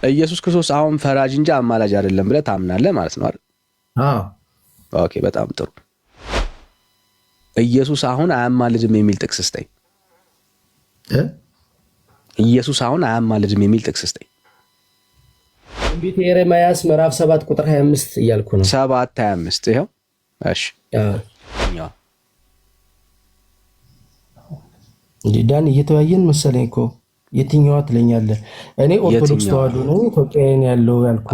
ኢየሱስ ክርስቶስ አሁን ፈራጅ እንጂ አማላጅ አይደለም ብለህ ታምናለህ ማለት ነው አይደል? አዎ። ኦኬ፣ በጣም ጥሩ። ኢየሱስ አሁን አያማልድም የሚል ጥቅስ ስጠኝ። ኢየሱስ አሁን አያማልድም የሚል ጥቅስ ስጠኝ። ትንቢተ ኤርምያስ ምዕራፍ 7 ቁጥር 25 እያልኩ ነው። 7:25 ይኸው። እሺ ዳን እየተወያየን መሰለኝ እኮ የትኛዋ ትለኛለህ? እኔ ኦርቶዶክስ ተዋህዶ ነው ኢትዮጵያን ያለው ያልኩ።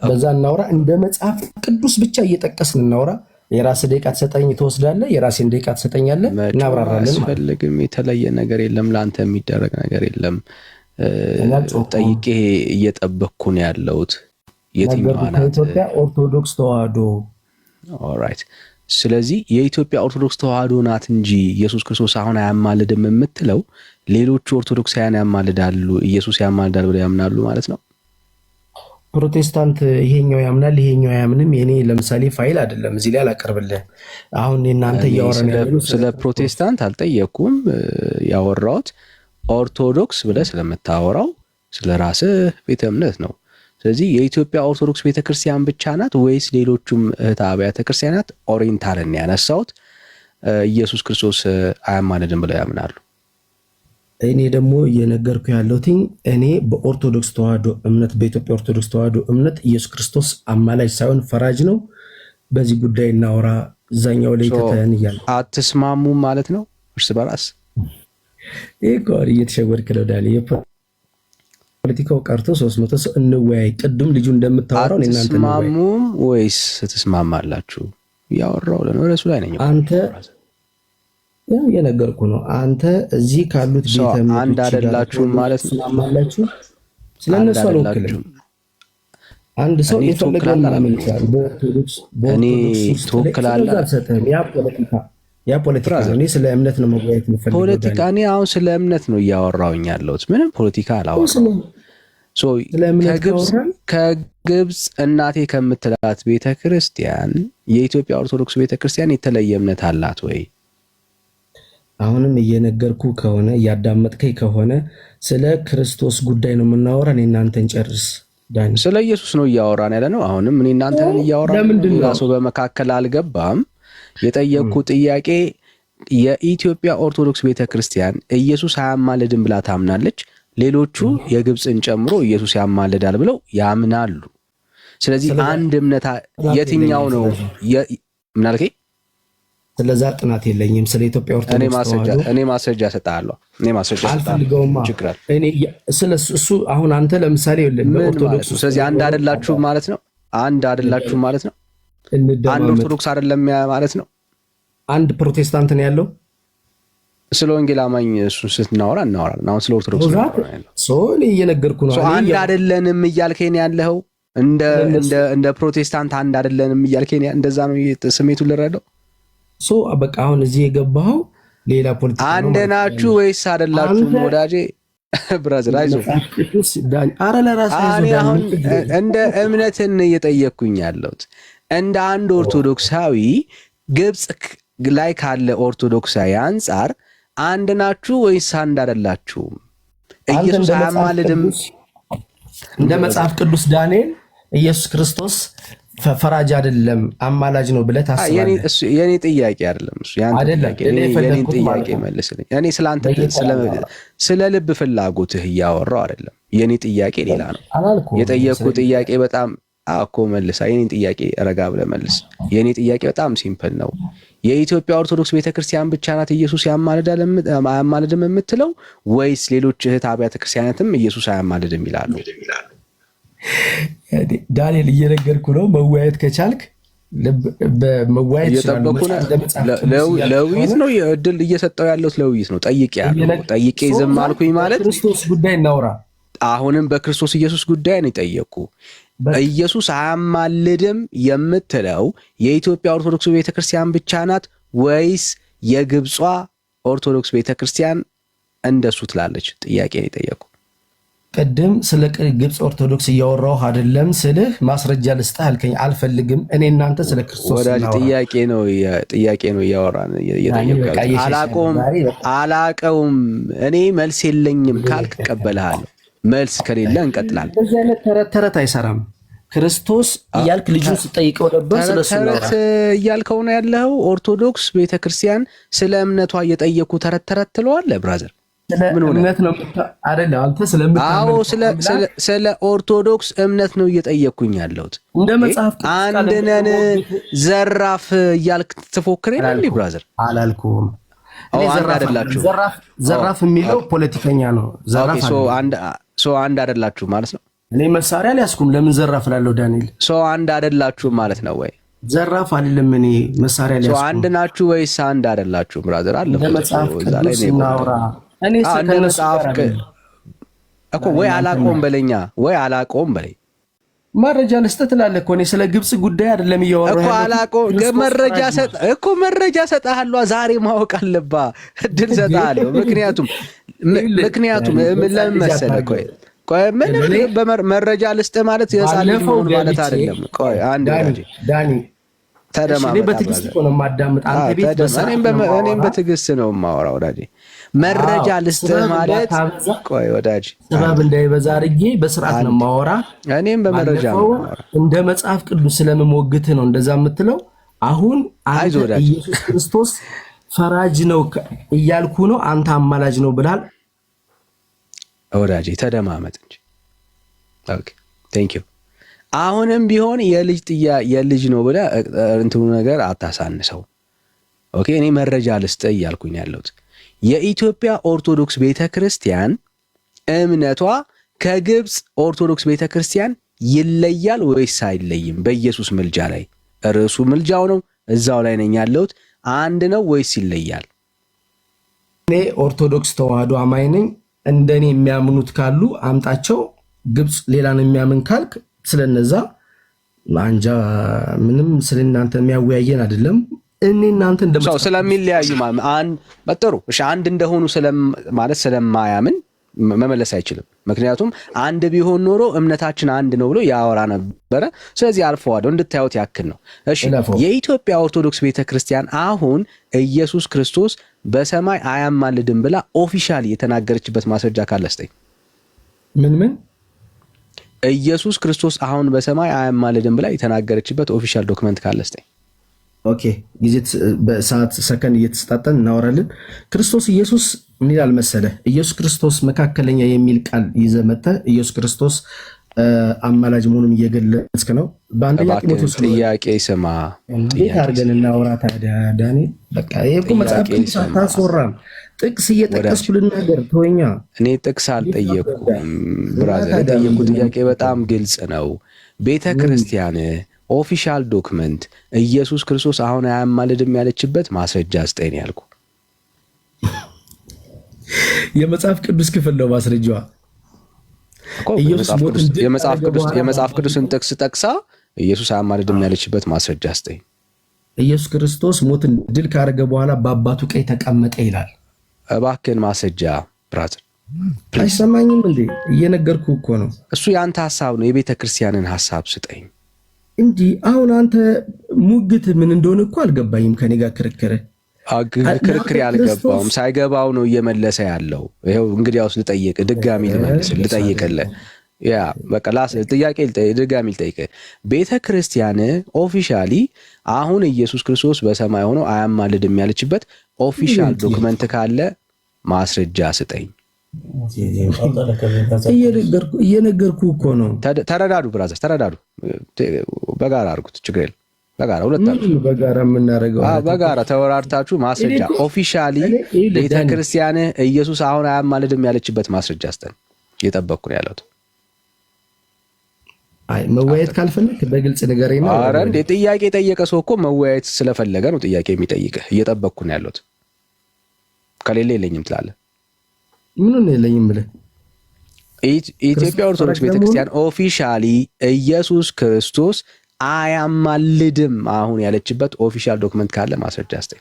በዛ እናውራ፣ እንደ መጽሐፍ ቅዱስ ብቻ እየጠቀስን እናውራ። የራስህ ደቂቃ ትሰጠኝ ትወስዳለህ፣ የራሴን ደቂቃ ትሰጠኛለህ፣ እናብራራለን። አያስፈልግም። የተለየ ነገር የለም፣ ለአንተ የሚደረግ ነገር የለም። ጠይቄ እየጠበቅኩ ነው ያለሁት። የትኛዋ ናት? ከኢትዮጵያ ኦርቶዶክስ ተዋህዶ። ኦልራይት። ስለዚህ የኢትዮጵያ ኦርቶዶክስ ተዋህዶ ናት እንጂ ኢየሱስ ክርስቶስ አሁን አያማልድም የምትለው ሌሎቹ ኦርቶዶክሳውያን ያማልዳሉ፣ ኢየሱስ ያማልዳል ብለው ያምናሉ ማለት ነው። ፕሮቴስታንት ይሄኛው ያምናል ይሄኛው አያምንም። የኔ ለምሳሌ ፋይል አይደለም እዚህ ላይ አላቀርብልህ። አሁን እናንተ እያወራን ያለው ስለ ፕሮቴስታንት አልጠየኩም። ያወራሁት ኦርቶዶክስ ብለህ ስለምታወራው ስለ ራስህ ቤተ እምነት ነው። ስለዚህ የኢትዮጵያ ኦርቶዶክስ ቤተክርስቲያን ብቻ ናት ወይስ ሌሎቹም እህት አብያተ ክርስቲያናት? ኦሪየንታልን ያነሳሁት ኢየሱስ ክርስቶስ አያማልድም ብለው ያምናሉ። እኔ ደግሞ እየነገርኩ ያለሁት እኔ በኦርቶዶክስ ተዋህዶ እምነት በኢትዮጵያ ኦርቶዶክስ ተዋህዶ እምነት ኢየሱስ ክርስቶስ አማላጅ ሳይሆን ፈራጅ ነው። በዚህ ጉዳይ እናውራ። እዛኛው ላይ ተተን ይያል አትስማሙም ማለት ነው እርስ በራስ። ይሄ ጋር እየተሸወድክ ነው ዳኒ። የፖለቲካው ቀርቶ 300 ሰው እንወያይ። ቅድም ልጁ እንደምታወራው እናንተ ነው አትስማሙም ወይስ ትስማማላችሁ? ያወራው ለነሱ ላይ ነኝ አንተ ያው የነገርኩ ነው። አንተ እዚህ ካሉት ቤተ እምነት አንድ አይደላችሁም ማለት ነው። ስለማላችሁ ስለነሱ አልወክልም። አንድ ሰው የፈለገውን ማመን ይችላል። በኦርቶዶክስ ትወክላለህ። ያ ፖለቲካ ነው። እኔ ስለ እምነት ነው መወያየት የምፈልገው። ፖለቲካ እኔ አሁን ስለ እምነት ነው እያወራሁኝ ያለሁት። ምንም ፖለቲካ አላወራሁም። ከግብፅ እናቴ ከምትላት ቤተክርስቲያን የኢትዮጵያ ኦርቶዶክስ ቤተክርስቲያን የተለየ እምነት አላት ወይ? አሁንም እየነገርኩ ከሆነ እያዳመጥከኝ ከሆነ ስለ ክርስቶስ ጉዳይ ነው የምናወራ። እኔ እናንተን ጨርስ ዳኒ። ስለ ኢየሱስ ነው እያወራን ያለ ነው። አሁንም እኔ እናንተን እያወራን ራሱ በመካከል አልገባም። የጠየቅኩ ጥያቄ የኢትዮጵያ ኦርቶዶክስ ቤተክርስቲያን ኢየሱስ አያማልድም ብላ ታምናለች። ሌሎቹ የግብፅን ጨምሮ ኢየሱስ ያማልዳል ብለው ያምናሉ። ስለዚህ አንድ እምነት የትኛው ነው? ምን አልከኝ? ስለዛ ጥናት የለኝም። ስለ ኢትዮጵያ ኦርቶዶክስ እኔ ማስረጃ ሰጣለሁ። እኔ ስለሱ አሁን አንተ ለምሳሌ ኦርቶዶክስ ስለዚህ አንድ አይደላችሁ ማለት ነው። አንድ አይደላችሁ ማለት ነው። አንድ ኦርቶዶክስ አይደለም ማለት ነው። አንድ ፕሮቴስታንት ነው ያለው። ስለ ወንጌል አማኝ እሱን ስትናወራ እናወራለን። አሁን ስለ ኦርቶዶክስ ነው እኔ እየነገርኩ ነው። አንድ አይደለንም እያልከኝ ያለኸው እንደ ፕሮቴስታንት አንድ አይደለንም እያልከኝ እንደዛ ነው ስሜቱን ልረዳው። በቃ አሁን እዚህ የገባኸው ሌላ ፖለቲካ ነው። አንድ ናችሁ ወይስ አይደላችሁም? ወዳጄ ብራዘር አይዞህ። አረ ለራስህ አሁን እንደ እምነትን እየጠየቅኩኝ ያለሁት እንደ አንድ ኦርቶዶክሳዊ ግብፅ ላይ ካለ ኦርቶዶክሳዊ አንጻር አንድ ናችሁ ወይስ አንድ አይደላችሁም? ኢየሱስ አያማልድም እንደ መጽሐፍ ቅዱስ ዳንኤል ኢየሱስ ክርስቶስ ፈራጅ አይደለም አማላጅ ነው ብለህ ታስባለህ? የኔ ጥያቄ አይደለም እሱ ያንተ ጥያቄ። የኔን ጥያቄ መልስልኝ። እኔ ስለ ልብ ፍላጎትህ እያወራሁ አይደለም። የኔ ጥያቄ ሌላ ነው። የጠየቅኩ ጥያቄ በጣም እኮ መልሳ። የኔን ጥያቄ ረጋ ብለህ መልስ። የኔ ጥያቄ በጣም ሲምፕል ነው። የኢትዮጵያ ኦርቶዶክስ ቤተክርስቲያን ብቻ ናት ኢየሱስ አያማልድም የምትለው ወይስ ሌሎች እህት አብያተ ክርስቲያናትም ኢየሱስ አያማልድም ይላሉ? ዳንኤል እየነገርኩ ነው። መወያየት ከቻልክ በመወያየት እየጠበኩ ለውይይት ነው እድል እየሰጠው ያለሁት ለውይይት ነው። ጠይቄ ዝም አልኩኝ ማለት ክርስቶስ ጉዳይ እናውራ። አሁንም በክርስቶስ ኢየሱስ ጉዳይ ነው የጠየቅኩ። ኢየሱስ አያማልድም የምትለው የኢትዮጵያ ኦርቶዶክስ ቤተክርስቲያን ብቻ ናት ወይስ የግብጿ ኦርቶዶክስ ቤተክርስቲያን እንደሱ ትላለች? ጥያቄ ነው የጠየቅኩ። ቅድም ስለ ግብፅ ኦርቶዶክስ እያወራሁ አይደለም ስልህ ማስረጃ ልስጥህ አልከኝ። አልፈልግም። እኔ እናንተ ስለ ክርስቶስ ወዳጅ ጥያቄ ነው እያወራን አላቀውም። እኔ መልስ የለኝም ካልክ እቀበልሃለሁ። መልስ ከሌለ እንቀጥላለን። እንደዚህ አይነት ተረት አይሰራም። ክርስቶስ እያልክ ልጁን ስጠይቀው ነበር። ስለሱ ተረት እያልከው ነው ያለው። ኦርቶዶክስ ቤተክርስቲያን ስለ እምነቷ እየጠየቁ ተረት ትለዋለህ ብራዘር። ምን እምነት ነው አይደል? አንተ ስለ ኦርቶዶክስ እምነት ነው እየጠየቅኩኝ ያለሁት። እንደ መጽሐፍ አንድ ነን ዘራፍ እያልክ ትፎክር ይላል ብራዘር። አላልኩም። አንድ አይደላችሁ። ዘራፍ የሚለው ፖለቲከኛ ነው። ዘራፍ አንድ አይደላችሁ ማለት ነው። እኔ መሳሪያ ሊያስኩም ለምን ዘራፍ ላለው ዳንኤል አንድ አይደላችሁ ማለት ነው ወይ? ዘራፍ አይደለም። እኔ መሳሪያ ሊያስኩም አንድ ናችሁ ወይስ አንድ አይደላችሁ ብራዘር? አለ መጽሐፍ ቅዱስ እናውራ። እኔ መጽሐፍ እኮ ወይ አላቆም በለኛ ወይ አላቆም በለኝ። መረጃ ልስጥህ ትላለህ እኮ። እኔ ስለ ግብጽ ጉዳይ አይደለም እያወራሁ እኮ አላቆም። መረጃ ሰጥሃለሁ። ዛሬ ማወቅ አለብህ። እድል ሰጥሃለሁ። ምክንያቱም ለምን መሰለህ? ቆይ መረጃ ልስጥህ ማለት የሕፃን ልጅ መሆን ማለት አይደለም። ቆይ አንድ ዳኒ ተደማመጥ። በትዕግስት ነው የማዳምጥ። አንተ ቤት እኔም በትዕግስት ነው የማወራው ወዳጄ። መረጃ ልስጥህ ማለት ቆይ ወዳጄ ሰበብ እንዳይበዛ አድርጌ በስርዓት ነው የማወራ። እኔም በመረጃ ነው የማወራ። እንደ መጽሐፍ ቅዱስ ስለምሞግት ነው እንደዛ የምትለው። አሁን አንተ ኢየሱስ ክርስቶስ ፈራጅ ነው እያልኩ ነው፣ አንተ አማላጅ ነው ብላል። ወዳጄ ተደማመጥ እንጂ። ኦኬ ቴንክ ዩ። አሁንም ቢሆን የልጅ ነው ብለህ እንትኑ ነገር አታሳንሰው። ኦኬ እኔ መረጃ ልስጥህ እያልኩኝ ያለሁት የኢትዮጵያ ኦርቶዶክስ ቤተክርስቲያን እምነቷ ከግብፅ ኦርቶዶክስ ቤተክርስቲያን ይለያል ወይስ አይለይም? በኢየሱስ ምልጃ ላይ ርዕሱ ምልጃው ነው። እዛው ላይ ነኝ ያለሁት። አንድ ነው ወይስ ይለያል? እኔ ኦርቶዶክስ ተዋህዶ አማኝ ነኝ። እንደኔ የሚያምኑት ካሉ አምጣቸው። ግብፅ ሌላ ነው የሚያምን ካልክ ስለነዛ አንጃ ምንም ስለናንተ የሚያወያየን አይደለም። እኔ እናንተ እንደምታው ስለሚለያዩ በጥሩ እሺ፣ አንድ እንደሆኑ ማለት ስለማያምን መመለስ አይችልም። ምክንያቱም አንድ ቢሆን ኖሮ እምነታችን አንድ ነው ብሎ ያወራ ነበረ። ስለዚህ አልፈዋለሁ እንድታዩት ያክል ነው። እሺ የኢትዮጵያ ኦርቶዶክስ ቤተክርስቲያን አሁን ኢየሱስ ክርስቶስ በሰማይ አያማልድም ብላ ኦፊሻሊ የተናገረችበት ማስረጃ ካለ ስጠኝ። ምን ኢየሱስ ክርስቶስ አሁን በሰማይ አያማልድም ብላ የተናገረችበት ኦፊሻል ዶክመንት ካለ ስጠኝ። ኦኬ ጊዜ በሰዓት ሰከንድ እየተሰጣጠን እናወራለን። ክርስቶስ ኢየሱስ ምን ይላል መሰለ? ኢየሱስ ክርስቶስ መካከለኛ የሚል ቃል ይዘህ መጥተህ ኢየሱስ ክርስቶስ አማላጅ መሆኑን እየገለጽክ ነው። በአንደኛ ጢሞቴዎስ ጥያቄ ስማ፣ እንዴት አድርገን እናወራ ታዲያ ዳንኤል? በቃ ይሄ እኮ መጽሐፍ ቅዱስ አታስወራም። ጥቅስ እየጠቀስኩ ልናገር ተወኛ። እኔ ጥቅስ አልጠየቅኩም ብራዘር። የጠየቁት ጥያቄ በጣም ግልጽ ነው። ቤተ ክርስቲያን ኦፊሻል ዶክመንት ኢየሱስ ክርስቶስ አሁን አያማልድም ያለችበት ማስረጃ ስጠኝ ያልኩ። የመጽሐፍ ቅዱስ ክፍል ነው ማስረጃዋ። የመጽሐፍ ቅዱስን ጥቅስ ጠቅሳ ኢየሱስ አያማልድም ያለችበት ማስረጃ ስጠኝ። ኢየሱስ ክርስቶስ ሞትን ድል ካደረገ በኋላ በአባቱ ቀኝ ተቀመጠ ይላል። እባክህን ማስረጃ ብራዘር። አይሰማኝም እንዴ? እየነገርኩ እኮ ነው። እሱ የአንተ ሀሳብ ነው። የቤተ ክርስቲያንን ሀሳብ ስጠኝ እንጂ አሁን አንተ ሙግት ምን እንደሆነ እኮ አልገባኝም። ከኔ ጋር ክርክር ያልገባውም ሳይገባው ነው እየመለሰ ያለው። ይኸው እንግዲያውስ ልጠይቅህ፣ ድጋሚ ልጠይቅልህ። ያ በቃ ጥያቄ ድጋሚ ልጠይቅህ። ቤተ ክርስቲያን ኦፊሻሊ አሁን ኢየሱስ ክርስቶስ በሰማይ ሆኖ አያማልድም ያለችበት ኦፊሻል ዶክመንት ካለ ማስረጃ ስጠኝ። እየነገርኩ እኮ ነው። ተረዳዱ ብራዘር፣ ተረዳዱ። በጋራ አድርጉት፣ ችግር የለም። በጋራ ሁለታችሁ በጋራ የምናደርገው በጋራ ተወራርታችሁ ማስረጃ ኦፊሻሊ ቤተክርስቲያን ኢየሱስ አሁን አያማልድም ያለችበት ማስረጃ ስጠን። እየጠበቅኩ ነው ያለሁት። አይ መወያየት ካልፈለክ በግልጽ ንገረኝ ነው። ኧረ እንዴ ጥያቄ የጠየቀ ሰው እኮ መወያየት ስለፈለገ ነው ጥያቄ የሚጠይቅህ። እየጠበቅኩ ነው ያለሁት። ከሌለ የለኝም ትላለህ። ምኑን የለኝም ብለህ? ኢትዮጵያ ኦርቶዶክስ ቤተክርስቲያን ኦፊሻሊ ኢየሱስ ክርስቶስ አያማልድም አሁን ያለችበት ኦፊሻል ዶክመንት ካለ ማስረጃ አስተይ።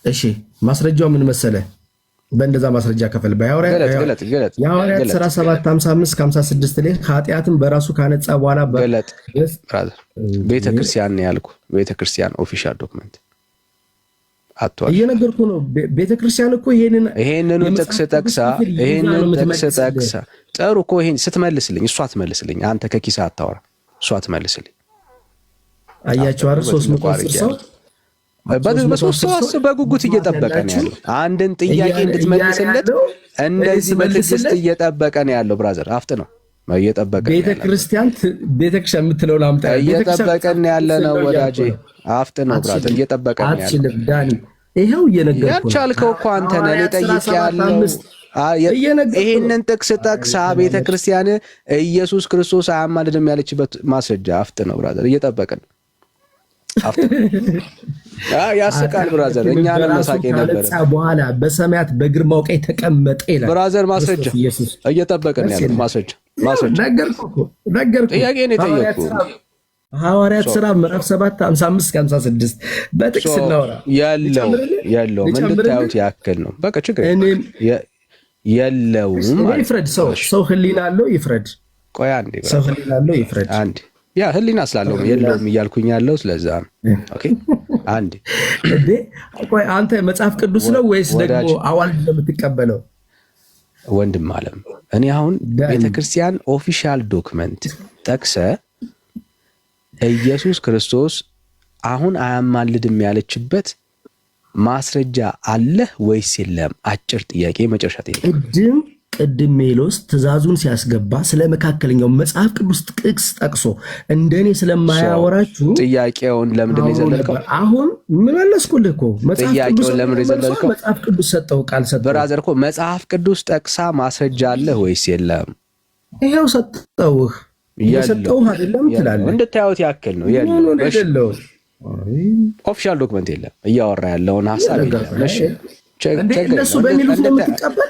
እሺ ማስረጃው ምን መሰለ? በእንደዛ ማስረጃ ከፈል በሐዋርያት ሥራ 7:55-56 ላይ ኃጢአትን በራሱ ካነጻ በኋላ ቤተክርስቲያን ነው ያልኩ። ቤተክርስቲያን ኦፊሻል ዶክመንት አትዋሽ። እየነገርኩህ ነው። ቤተክርስቲያን እኮ ይሄንኑ ጥቅስ ጠቅሳ ጥሩ እኮ ይሄን ስትመልስልኝ እሷ ትመልስልኝ። አንተ ከኪሳ አታወራ፣ እሷ ትመልስልኝ። አያችሁ አይደል? 310 ሰው በሶስት በጉጉት እየጠበቀ ነው ያለው። አንድን ጥያቄ እንድትመልስለት እንደዚህ በትዕግስት እየጠበቀ ነው ያለው። ብራዘር አፍጥ ነው እየጠበቀ ነው። ቤተክርስቲያን የምትለውን አምጣ። እየጠበቀን ያለ ነው ወዳጄ። አፍጥ ነው ብራዘር፣ እየጠበቀ ነው ያለው። ዳኒ ይሄው እየነገርኩህ ያቻልከው እኮ አንተ ነህ። ልጠይቅ ያለው ይሄንን ጥቅስ ጠቅሳ ቤተክርስቲያን ኢየሱስ ክርስቶስ አያማልድም ያለችበት ማስረጃ አፍጥ ነው ብራዘር፣ እየጠበቀን ያስቃል ብራዘር። እኛን መሳቄ ነበር። በኋላ በሰማያት በግርማው ቀኝ ተቀመጠ ይላል ብራዘር። ማስረጃ እየጠበቀን ያለው ማስረጃ ነገርኩህ። ጥያቄ ነው የጠየቅኩህ። ሐዋርያት ሥራ ምዕራፍ 7 55-56 በጥቅስ እናወራ። የለውም እንድታዩት ያክል ነው። በቃ ችግር የለውም። ይፍረድ ሰው ህሊና አለው ይፍረድ። ቆይ አንዴ ሰው ህሊና አለው ይፍረድ። አንዴ ያ ህሊና ስላለው የለውም እያልኩኝ ያለው ስለዛ ነው። ኦኬ አንዴ እንዴ ቆይ አንተ መጽሐፍ ቅዱስ ነው ወይስ ደግሞ አዋልድ ነው የምትቀበለው? ወንድም አለም እኔ አሁን ቤተክርስቲያን ኦፊሻል ዶክመንት ጠቅሰ ኢየሱስ ክርስቶስ አሁን አያማልድም ያለችበት ማስረጃ አለህ ወይስ የለም? አጭር ጥያቄ መጨረሻ ጥያቄ። ቅድም ሜሎስ ትእዛዙን ሲያስገባ ስለ መካከለኛው መጽሐፍ ቅዱስ ጥቅስ ጠቅሶ እንደኔ ስለማያወራችሁ ጥያቄውን ለምንድን ነው የዘለልከው? አሁን ምን መለስኩልህ እኮ ጥያቄውን ለምን የዘለልከው? መጽሐፍ ቅዱስ ሰጠው ቃል ሰጠው። ብራዘር እኮ መጽሐፍ ቅዱስ ጠቅሳ ማስረጃ አለህ ወይስ የለም? ይሄው ሰጠውህ። የሰጠውህ አይደለም ትላለህ። እንድታዩት ያክል ነው። የለም ኦፊሻል ዶክመንት የለም። እያወራ ያለውን ሐሳብ የለም። እሺ እነሱ በሚሉት ነው የምትቀበል?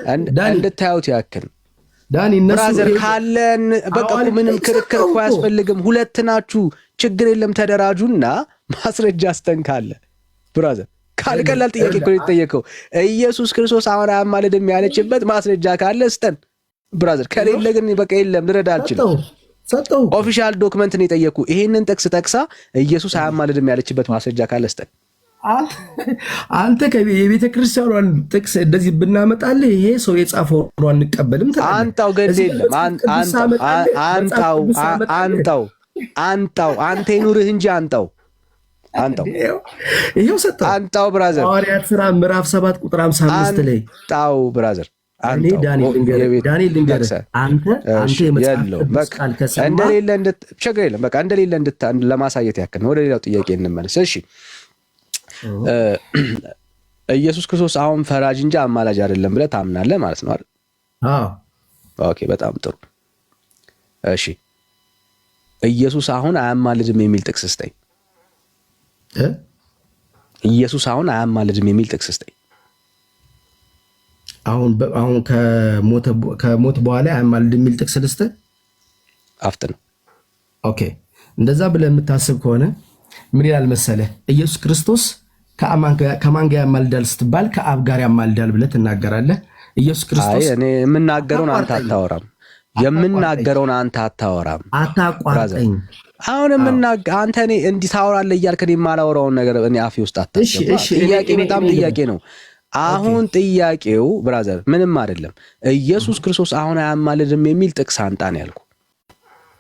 እንድታዩት ያክል ዳኒ ብራዘር ካለን በቃ ምንም ክርክር እኮ አያስፈልግም። ሁለት ናችሁ፣ ችግር የለም። ተደራጁና ማስረጃ አስተንካለ ብራዘር። ካልቀላል ጥያቄ እኮ የተጠየቀው ኢየሱስ ክርስቶስ አሁን አያማልድም ያለችበት ማስረጃ ካለ ስጠን ብራዘር። ከሌለ ግን በቃ የለም፣ ልረዳ አልችልም። ኦፊሻል ዶክመንት ነው የጠየቁ። ይሄንን ጥቅስ ጠቅሳ ኢየሱስ አያማልድም ያለችበት ማስረጃ ካለ ስጠን። አንተ የቤተ ክርስቲያኗን ጥቅስ እንደዚህ ብናመጣልህ ይሄ ሰው የጻፈው ነው አንቀበልም ትላለህ። አንጣው ገድ የለም አንጣው አንተ ይኑርህ እንጂ አንጣው ይሄው ሰጠው። አንጣው ብራዘር። ሐዋርያት ሥራ ምዕራፍ 7 ቁጥር 55 ላይ አንጣው ብራዘር። ዳንኤል ልንገርህ አንተ የመጽሐፍ ቃል ከሰማ እንደሌለ ችግር የለም። በቃ እንደሌለ ለማሳየት ያክል ነው። ወደ ሌላው ጥያቄ እንመለስ። እሺ ኢየሱስ ክርስቶስ አሁን ፈራጅ እንጂ አማላጅ አይደለም ብለህ ታምናለህ ማለት ነው አይደል? አዎ። ኦኬ በጣም ጥሩ። እሺ ኢየሱስ አሁን አያማልድም የሚል ጥቅስ ስጠኝ። ኢየሱስ አሁን አያማልድም የሚል ጥቅስ ስጠኝ። አሁን ከሞት በኋላ አያማልድም የሚል ጥቅስ ልስጥህ? አፍጥ ነው። ኦኬ እንደዛ ብለህ የምታስብ ከሆነ ምን ይላል መሰለህ? ኢየሱስ ክርስቶስ ከማን ጋር ያማልዳል ስትባል ከአብ ጋር ያማልዳል ብለህ ትናገራለህ። ኢየሱስ ክርስቶስ እኔ የምናገረውን አንተ አታወራም። የምናገረውን አንተ አታወራም። አታቋርጠኝ። አሁን አንተ እኔ እንዲህ ታወራለህ እያልክ እኔ የማላወራውን ነገር እኔ አፌ ውስጥ አታስገባ። ጥያቄ በጣም ጥያቄ ነው። አሁን ጥያቄው ብራዘር ምንም አይደለም። ኢየሱስ ክርስቶስ አሁን አያማልድም የሚል ጥቅስ አንጣ ነው ያልኩህ።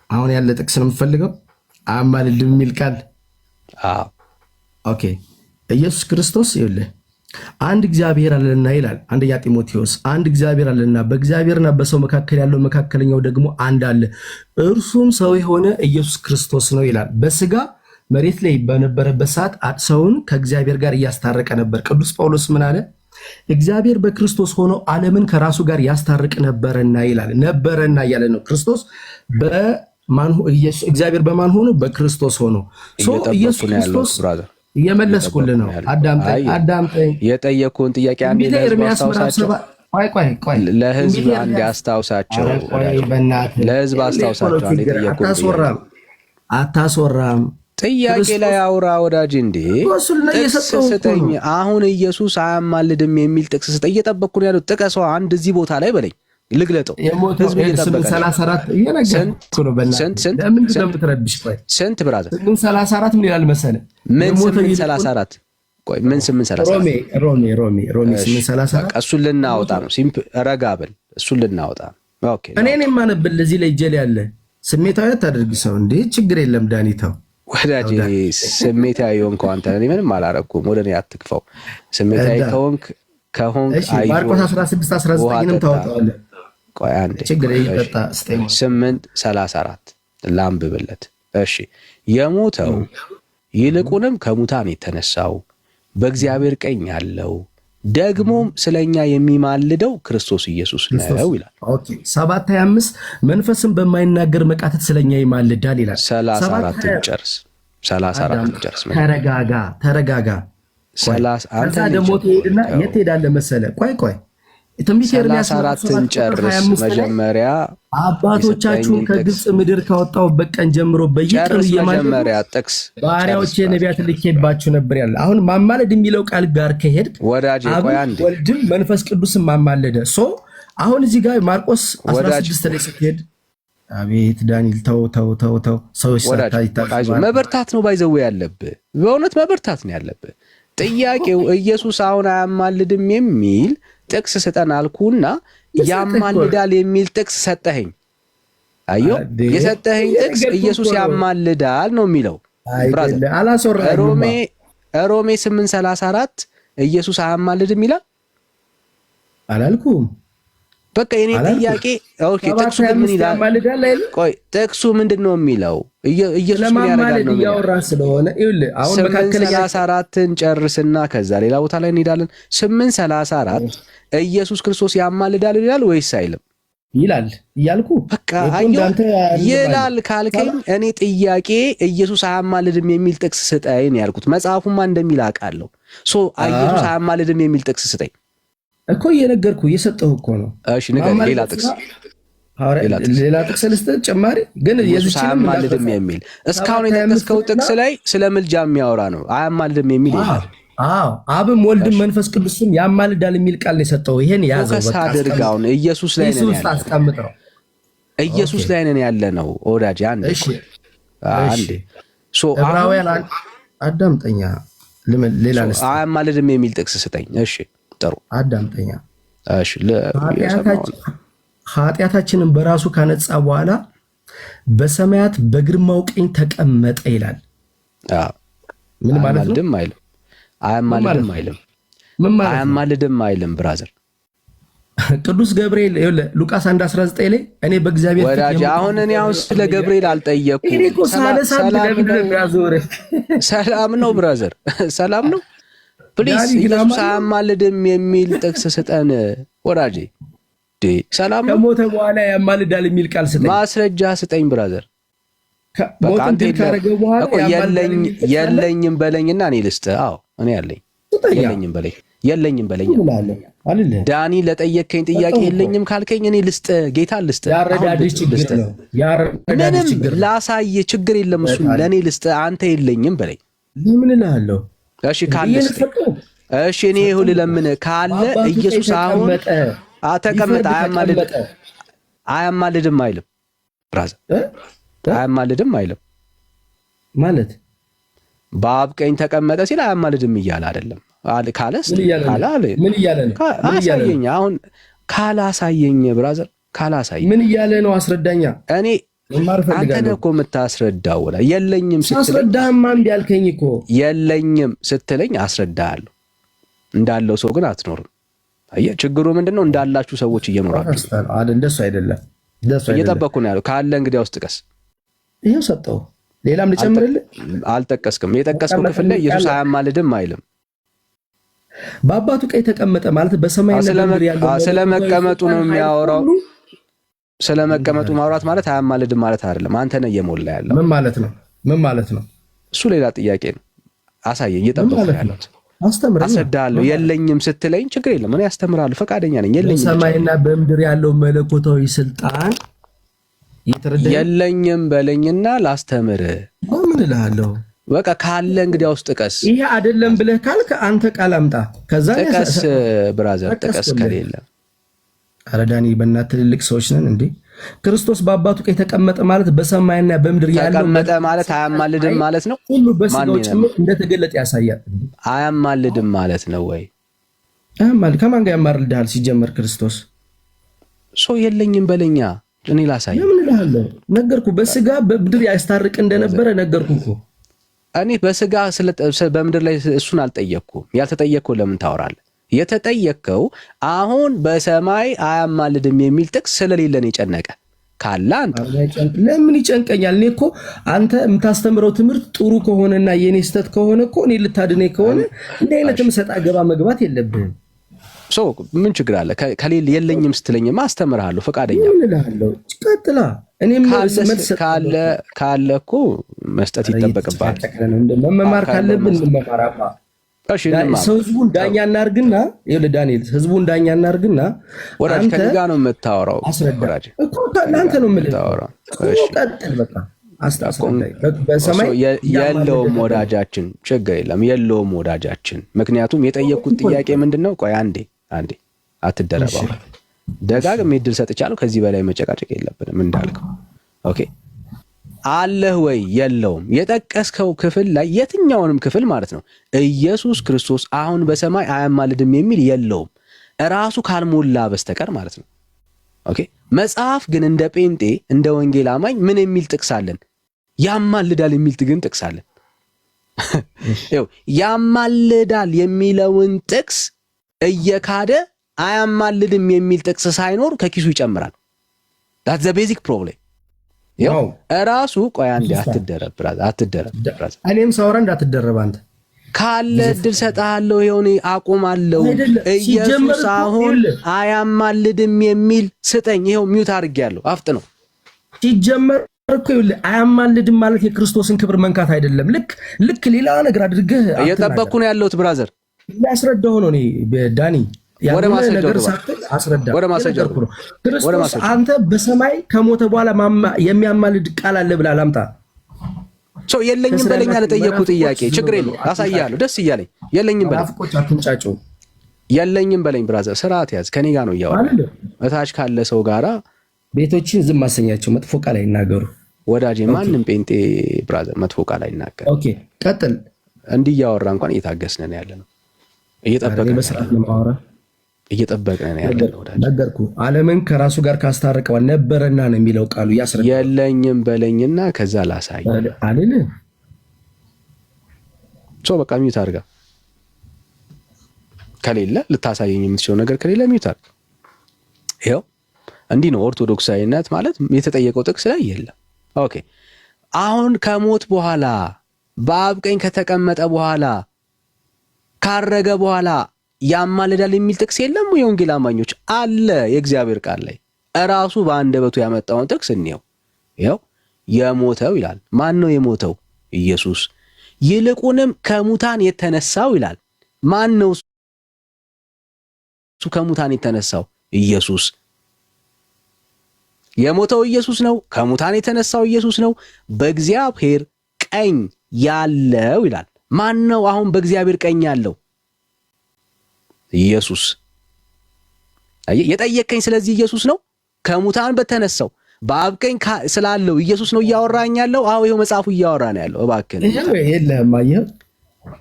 አሁን ያለ ጥቅስ ነው የምፈልገው። አያማልድም የሚል ቃል ኦኬ። ኢየሱስ ክርስቶስ ይኸውልህ አንድ እግዚአብሔር አለና ይላል አንደኛ ጢሞቴዎስ። አንድ እግዚአብሔር አለና በእግዚአብሔርና በሰው መካከል ያለው መካከለኛው ደግሞ አንድ አለ፣ እርሱም ሰው የሆነ ኢየሱስ ክርስቶስ ነው ይላል። በስጋ መሬት ላይ በነበረበት ሰዓት ሰውን ከእግዚአብሔር ጋር እያስታረቀ ነበር። ቅዱስ ጳውሎስ ምን አለ? እግዚአብሔር በክርስቶስ ሆኖ ዓለምን ከራሱ ጋር ያስታርቅ ነበረና ይላል። ነበረና እያለ ነው። ክርስቶስ እግዚአብሔር በማን ሆኖ? በክርስቶስ ሆኖ። ኢየሱስ ክርስቶስ እየመለስኩልህ ነው። አዳምጠኝ። የጠየኩህን ጥያቄ አንዴ ለህዝብ አስታውሳቸው። ለህዝብ አንዴ አስታውሳቸው። ለህዝብ አስታውሳቸው። አንዴ የጠየኩህን አታስወራም። ጥያቄ ላይ አውራ ወዳጅ። እንዴ ጥቅስ ስጠኝ። አሁን ኢየሱስ አያማልድም የሚል ጥቅስ ስጠኝ። እየጠበቅኩ ነው ያለው። ጥቀሰው አንድ እዚህ ቦታ ላይ በለኝ ልግለጠው። ህዝብ እየጠበቀ ስንት ብራዘር? 34 ምን ይላል መሰለህ? ምን 34 ቆይ ምን 8:34 ሮሜ 8:34 እሱን ልናወጣ ነው። ሲምፕል ረጋ ብል እሱን ልናወጣ ነው። ኦኬ እኔ የማነብል እዚህ ላይ ጀል ያለ ስሜታዊ አታደርግ ሰው እንዴ። ችግር የለም ዳኒታው ወዳጄ ስሜታዊ ሆንክ አንተ። እኔ ምንም አላረኩም። ወደ እኔ አትክፈው። ስሜታዊ ከሆንክ ማርቆስ 16:19ንም ታወጣዋለህ። ቆይ አንዴ ችግር ይፈታ 8:34 ላምብብለት። እሺ የሞተው ይልቁንም ከሙታን የተነሳው በእግዚአብሔር ቀኝ ያለው ደግሞም ስለኛ የሚማልደው ክርስቶስ ኢየሱስ ነው ይላል። ኦኬ 7:25 መንፈስም በማይናገር መቃተት ስለኛ ይማልዳል ይላል። 34 ጨርስ። ተረጋጋ። አንተ ደግሞ ትሄድና የት ሄዳለህ መሰለህ? ቆይ ትንቢተ ኤርምያስ 34ን ጨርስ መጀመሪያ። አባቶቻችሁን ከግብጽ ምድር ካወጣሁበት ቀን ጀምሮ በየቀኑ መጀመሪያ ጥቅስ ባሪያዎቼ ነቢያት ልኬባችሁ ነበር ያለ። አሁን ማማለድ የሚለው ቃል ጋር ከሄድክ ወዳጄ ቆይ አንዴ ወልድም መንፈስ ቅዱስም ማማለደ። አሁን እዚህ ጋር ማርቆስ 16 ላይ ስትሄድ አቤት ዳንኤል ተው ሰዎች መበርታት ነው ባይዘው ያለብህ። በእውነት መበርታት ነው ያለብህ። ጥያቄው ኢየሱስ አሁን አያማልድም የሚል ጥቅስ ስጠን አልኩና ያማልዳል የሚል ጥቅስ ሰጠኸኝ። አዮ የሰጠኸኝ ጥቅስ ኢየሱስ ያማልዳል ነው የሚለው። ብራዘር ሮሜ 8:34 ኢየሱስ አያማልድም ይላል አላልኩም። በቃ የኔ ጥያቄ ኦኬ ጥቅሱ ምን ይላል? ቆይ ጥቅሱ ምንድነው የሚለው? ኢየሱስ ምን ያደርጋል ነው ያወራ ስለሆነ ይኸውልህ አሁን መካከለኛ 34ን ጨርስና ከዛ ሌላ ቦታ ላይ እንሄዳለን። 8:34 ኢየሱስ ክርስቶስ ያማልዳል ይላል ወይስ አይልም? ይላል እያልኩ በቃ ይላል ካልከኝ እኔ ጥያቄ ኢየሱስ አያማልድም የሚል ጥቅስ ስጠኝ ያልኩት። መጽሐፉማ እንደሚል አውቃለሁ። ኢየሱስ አያማልድም የሚል ጥቅስ ስጠኝ እኮ እየነገርኩ እየሰጠሁ እኮ ነው። እሺ ንገር። ሌላ ጥቅስ ልስጥህ ጨማሪ ግን ኢየሱስ አያማልድም የሚል እስካሁን የጠቀስከው ጥቅስ ላይ ስለ ምልጃ የሚያወራ ነው። አያማልድም የሚል ይላል። አብም ወልድም መንፈስ ቅዱስም ያማልዳል የሚል ቃል ነው የሰጠው። ይሄን ያዘው በቃ አድርጋው ነው ኢየሱስ ላይ ነው ያለው። አስቀምጠው ኢየሱስ ላይ ነው ያለ ነው ወዳጅ። አንዴ ዕብራውያን አዳምጠኛ ሌላ ልስጥ። አያማልድም የሚል ጥቅስ ስጠኝ። እሺ ጥሩ አዳምጠኛ። እሺ ኃጢአታችንን በራሱ ካነጻ በኋላ በሰማያት በግርማው ቀኝ ተቀመጠ ይላል። ምን ማለት ነው? አያማልድም አይልም ብራዘር። ቅዱስ ገብርኤል ሉቃስ 1:19 ላይ እኔ በእግዚአብሔር ወዳጅ አሁን ስለ ገብርኤል አልጠየኩም። ሰላም ነው ብራዘር፣ ሰላም ነው። ፕሊዝ ኢየሱስ አያማልድም የሚል ጥቅስ ስጠን ወዳጄ። ሰላም ነው። ከሞተ በኋላ ያማልዳል የሚል ቃል ስጠኝ፣ ማስረጃ ስጠኝ ብራዘር። በቃ አንተ የለኝም በለኝና እኔ ልስጥህ። አዎ እኔ የለኝም በለኝ ዳኒ። ለጠየከኝ ጥያቄ የለኝም ካልከኝ እኔ ልስጥህ፣ ጌታ ልስጥህ። ያረዳድህ ችግር ነው። ምንም ላሳየህ ችግር የለም። እሱ ለእኔ ልስጥህ፣ አንተ የለኝም በለኝ። ምን እልሃለሁ? እሺ ካለ እሺ እኔ ይሁን ለምን ካለ ኢየሱስ አሁን ተቀመጠ። አያማልድም አይልም ብራዘር፣ አያማልድም አይልም ማለት በአብ ቀኝ ተቀመጠ ሲል አያማልድም እያለ አይደለም። ካለስ ምን እያለ ነው? አሳየኝ። አሁን ካላሳየኝ ብራዘር፣ ካላሳየኝ ምን እያለ ነው? አስረዳኛ። እኔ አንተ ነህ እኮ የምታስረዳው። የለኝም ስትለኝ አስረዳህማ እምቢ አልከኝ እኮ። የለኝም ስትለኝ አስረዳሃለሁ። እንዳለው ሰው ግን አትኖርም። አየህ ችግሩ ምንድነው? እንዳላችሁ ሰዎች እየኖራችሁ አይደል? እንደሱ አይደለም። እየጠበቅኩ ነው ያለው። ካለ እንግዲህ ውስጥ ቀስ ይሄው ሰጠው። ሌላም ልጨምርልህ? አልጠቀስክም። የጠቀስከው ክፍል ላይ ኢየሱስ አያማልድም አይልም። በአባቱ ቀኝ ተቀመጠ ማለት በሰማይና በምድር ያለው ስለመቀመጡ ነው የሚያወራው። ስለመቀመጡ ማውራት ማለት አያማልድም ማለት አይደለም። አንተ ነህ እየሞላ ያለው። ምን ማለት ነው? እሱ ሌላ ጥያቄ ነው። አሳየኝ። እየጠበቅኩ ነው ያለው። አስረዳለሁ። የለኝም ስትለኝ ችግር የለም፣ እኔ አስተምራለሁ፣ ፈቃደኛ ነኝ። የለኝም በሰማይና በምድር ያለው መለኮታዊ ስልጣን የለኝም በለኝና ላስተምር። ምን እልሃለሁ? በቃ ካለ እንግዲህ ውስጥ ጥቀስ። ይሄ አይደለም ብለህ ካልክ አንተ ቃል አምጣ። ከዛ ጥቀስ ብራዘር፣ ጥቀስ ከሌለ ኧረ ዳኒ በእናትህ ትልልቅ ሰዎች ነን እንዴ? ክርስቶስ በአባቱ ቀኝ ተቀመጠ ማለት በሰማይና በምድር ያለው ተቀመጠ ማለት አያማልድም ማለት ነው። ሁሉ በስጋው ጭምር እንደተገለጠ ያሳያል። አያማልድም ማለት ነው ወይ? ከማን ጋር ያማልድሃል? ሲጀመር ክርስቶስ ሰው የለኝም በለኛ እኔ ላሳይ። ለምን እልሃለሁ? ነገርኩህ። በስጋ በምድር ያስታርቅ እንደነበረ ነገርኩህ እኮ። እኔ በስጋ በምድር ላይ እሱን አልጠየቅኩም። ያልተጠየቅከው ለምን ታወራለህ? የተጠየቅከው አሁን በሰማይ አያማልድም የሚል ጥቅስ ስለሌለን የጨነቀ ካለ አንተ ለምን ይጨንቀኛል? እኔ እኮ አንተ የምታስተምረው ትምህርት ጥሩ ከሆነና የኔ ስተት ከሆነ እኮ እኔ ልታድነኝ ከሆነ እንዲህ አይነትም ሰጣ ገባ መግባት የለብህም። ምን ችግር አለ? ከሌለ የለኝም ስትለኝማ አስተምርሃለሁ። ፈቃደኛ ቀጥላ እኔም ካለ እኮ መስጠት ይጠበቅብሃል። መማር ካለብን እንመማራማ። ህዝቡን ዳኛ እናርግና፣ ይኸውልህ ዳንኤል፣ ህዝቡን ዳኛ እናርግና ወራጅ ከኔ ጋር ነው የምታወራው። ወራጅ እኮ ለአንተ ነው የምልህ። ቀጥል በቃ የለውም ወዳጃችን፣ ችግር የለም የለውም ወዳጃችን። ምክንያቱም የጠየቅኩት ጥያቄ ምንድን ነው? ቆይ አንዴ አትደረባው። ደጋግሜ እድል ሰጥቻለሁ። ከዚህ በላይ መጨቃጨቅ የለብንም እንዳልከው። ኦኬ አለህ ወይ? የለውም። የጠቀስከው ክፍል ላይ የትኛውንም ክፍል ማለት ነው ኢየሱስ ክርስቶስ አሁን በሰማይ አያማልድም የሚል የለውም፣ እራሱ ካልሞላ በስተቀር ማለት ነው። ኦኬ መጽሐፍ ግን እንደ ጴንጤ እንደ ወንጌል አማኝ ምን የሚል ጥቅስ አለን? ያማልዳል የሚል ግን ጥቅስ አለን። ያማልዳል የሚለውን ጥቅስ እየካደ አያማልድም የሚል ጥቅስ ሳይኖር ከኪሱ ይጨምራል። that's the basic problem። ያው እራሱ ቆይ አንዴ አትደረብ ብራዘር። እኔም ሳወራ እንዳትደረብ አንተ ካለ እድል ሰጣለሁ። ይኸው እኔ አቆማለሁ። ኢየሱስ አሁን አያማልድም የሚል ስጠኝ። ይኸው ሚውት አድርጌያለሁ። አፍጥነው። ሲጀመር እኮ ይኸውልህ አያማልድም ማለት የክርስቶስን ክብር መንካት አይደለም። ልክ ሌላ ነገር አድርገህ እየጠበቅኩ ነው ያለሁት ብራዘር። ያስረዳሁ ነው እኔ ዳኒ ወደ ማስረጃው ክርስቶስ አንተ በሰማይ ከሞተ በኋላ የሚያማልድ ቃል አለ ብላ ላምጣ። የለኝም በለኝ ለጠየቅኩ ጥያቄ ችግር የለም አሳያለሁ። ደስ እያለኝ የለኝም በለኝ። አፍቆች አትንጫጩ። የለኝም በለኝ ብራዘር። ስርዓት ያዝ። ከኔ ጋር ነው እያወራሁ። እታች ካለ ሰው ጋራ ቤቶችን ዝም ማሰኛቸው። መጥፎ ቃል አይናገሩ ወዳጄ። ማንም ጴንጤ ብራዘር መጥፎ ቃል አይናገር። ኦኬ ቀጥል። እንዲህ እያወራ እንኳን እየታገስነን ያለ ነው። እየጠበቅን ያለ ነው። ነገርኩህ። ዓለምን ከራሱ ጋር ካስታረቀዋል ነበረና ነው የሚለው ቃሉ ያስረዳል። የለኝም በለኝና ከዛ ላሳይ አልል በቃ ሚውት አድርጋ። ከሌለ ልታሳየኝ የምትችለው ነገር ከሌለ ሚውት አድርጋ። ይኸው እንዲህ ነው ኦርቶዶክሳዊነት ማለት። የተጠየቀው ጥቅስ ላይ የለም። ኦኬ አሁን ከሞት በኋላ በአብ ቀኝ ከተቀመጠ በኋላ ካረገ በኋላ ያማልዳል የሚል ጥቅስ የለም። የወንጌል አማኞች አለ። የእግዚአብሔር ቃል ላይ እራሱ በአንደበቱ ያመጣውን ጥቅስ እንየው። ይኸው የሞተው ይላል። ማን ነው የሞተው? ኢየሱስ። ይልቁንም ከሙታን የተነሳው ይላል። ማን ነው እሱ ከሙታን የተነሳው? ኢየሱስ። የሞተው ኢየሱስ ነው። ከሙታን የተነሳው ኢየሱስ ነው። በእግዚአብሔር ቀኝ ያለው ይላል። ማን ነው አሁን በእግዚአብሔር ቀኝ ያለው? ኢየሱስ። የጠየቀኝ ስለዚህ ኢየሱስ ነው። ከሙታን በተነሳው በአብ ቀኝ ስላለው ኢየሱስ ነው እያወራኝ ያለው። አዎ ይኸው መጽሐፉ እያወራ ነው ያለው።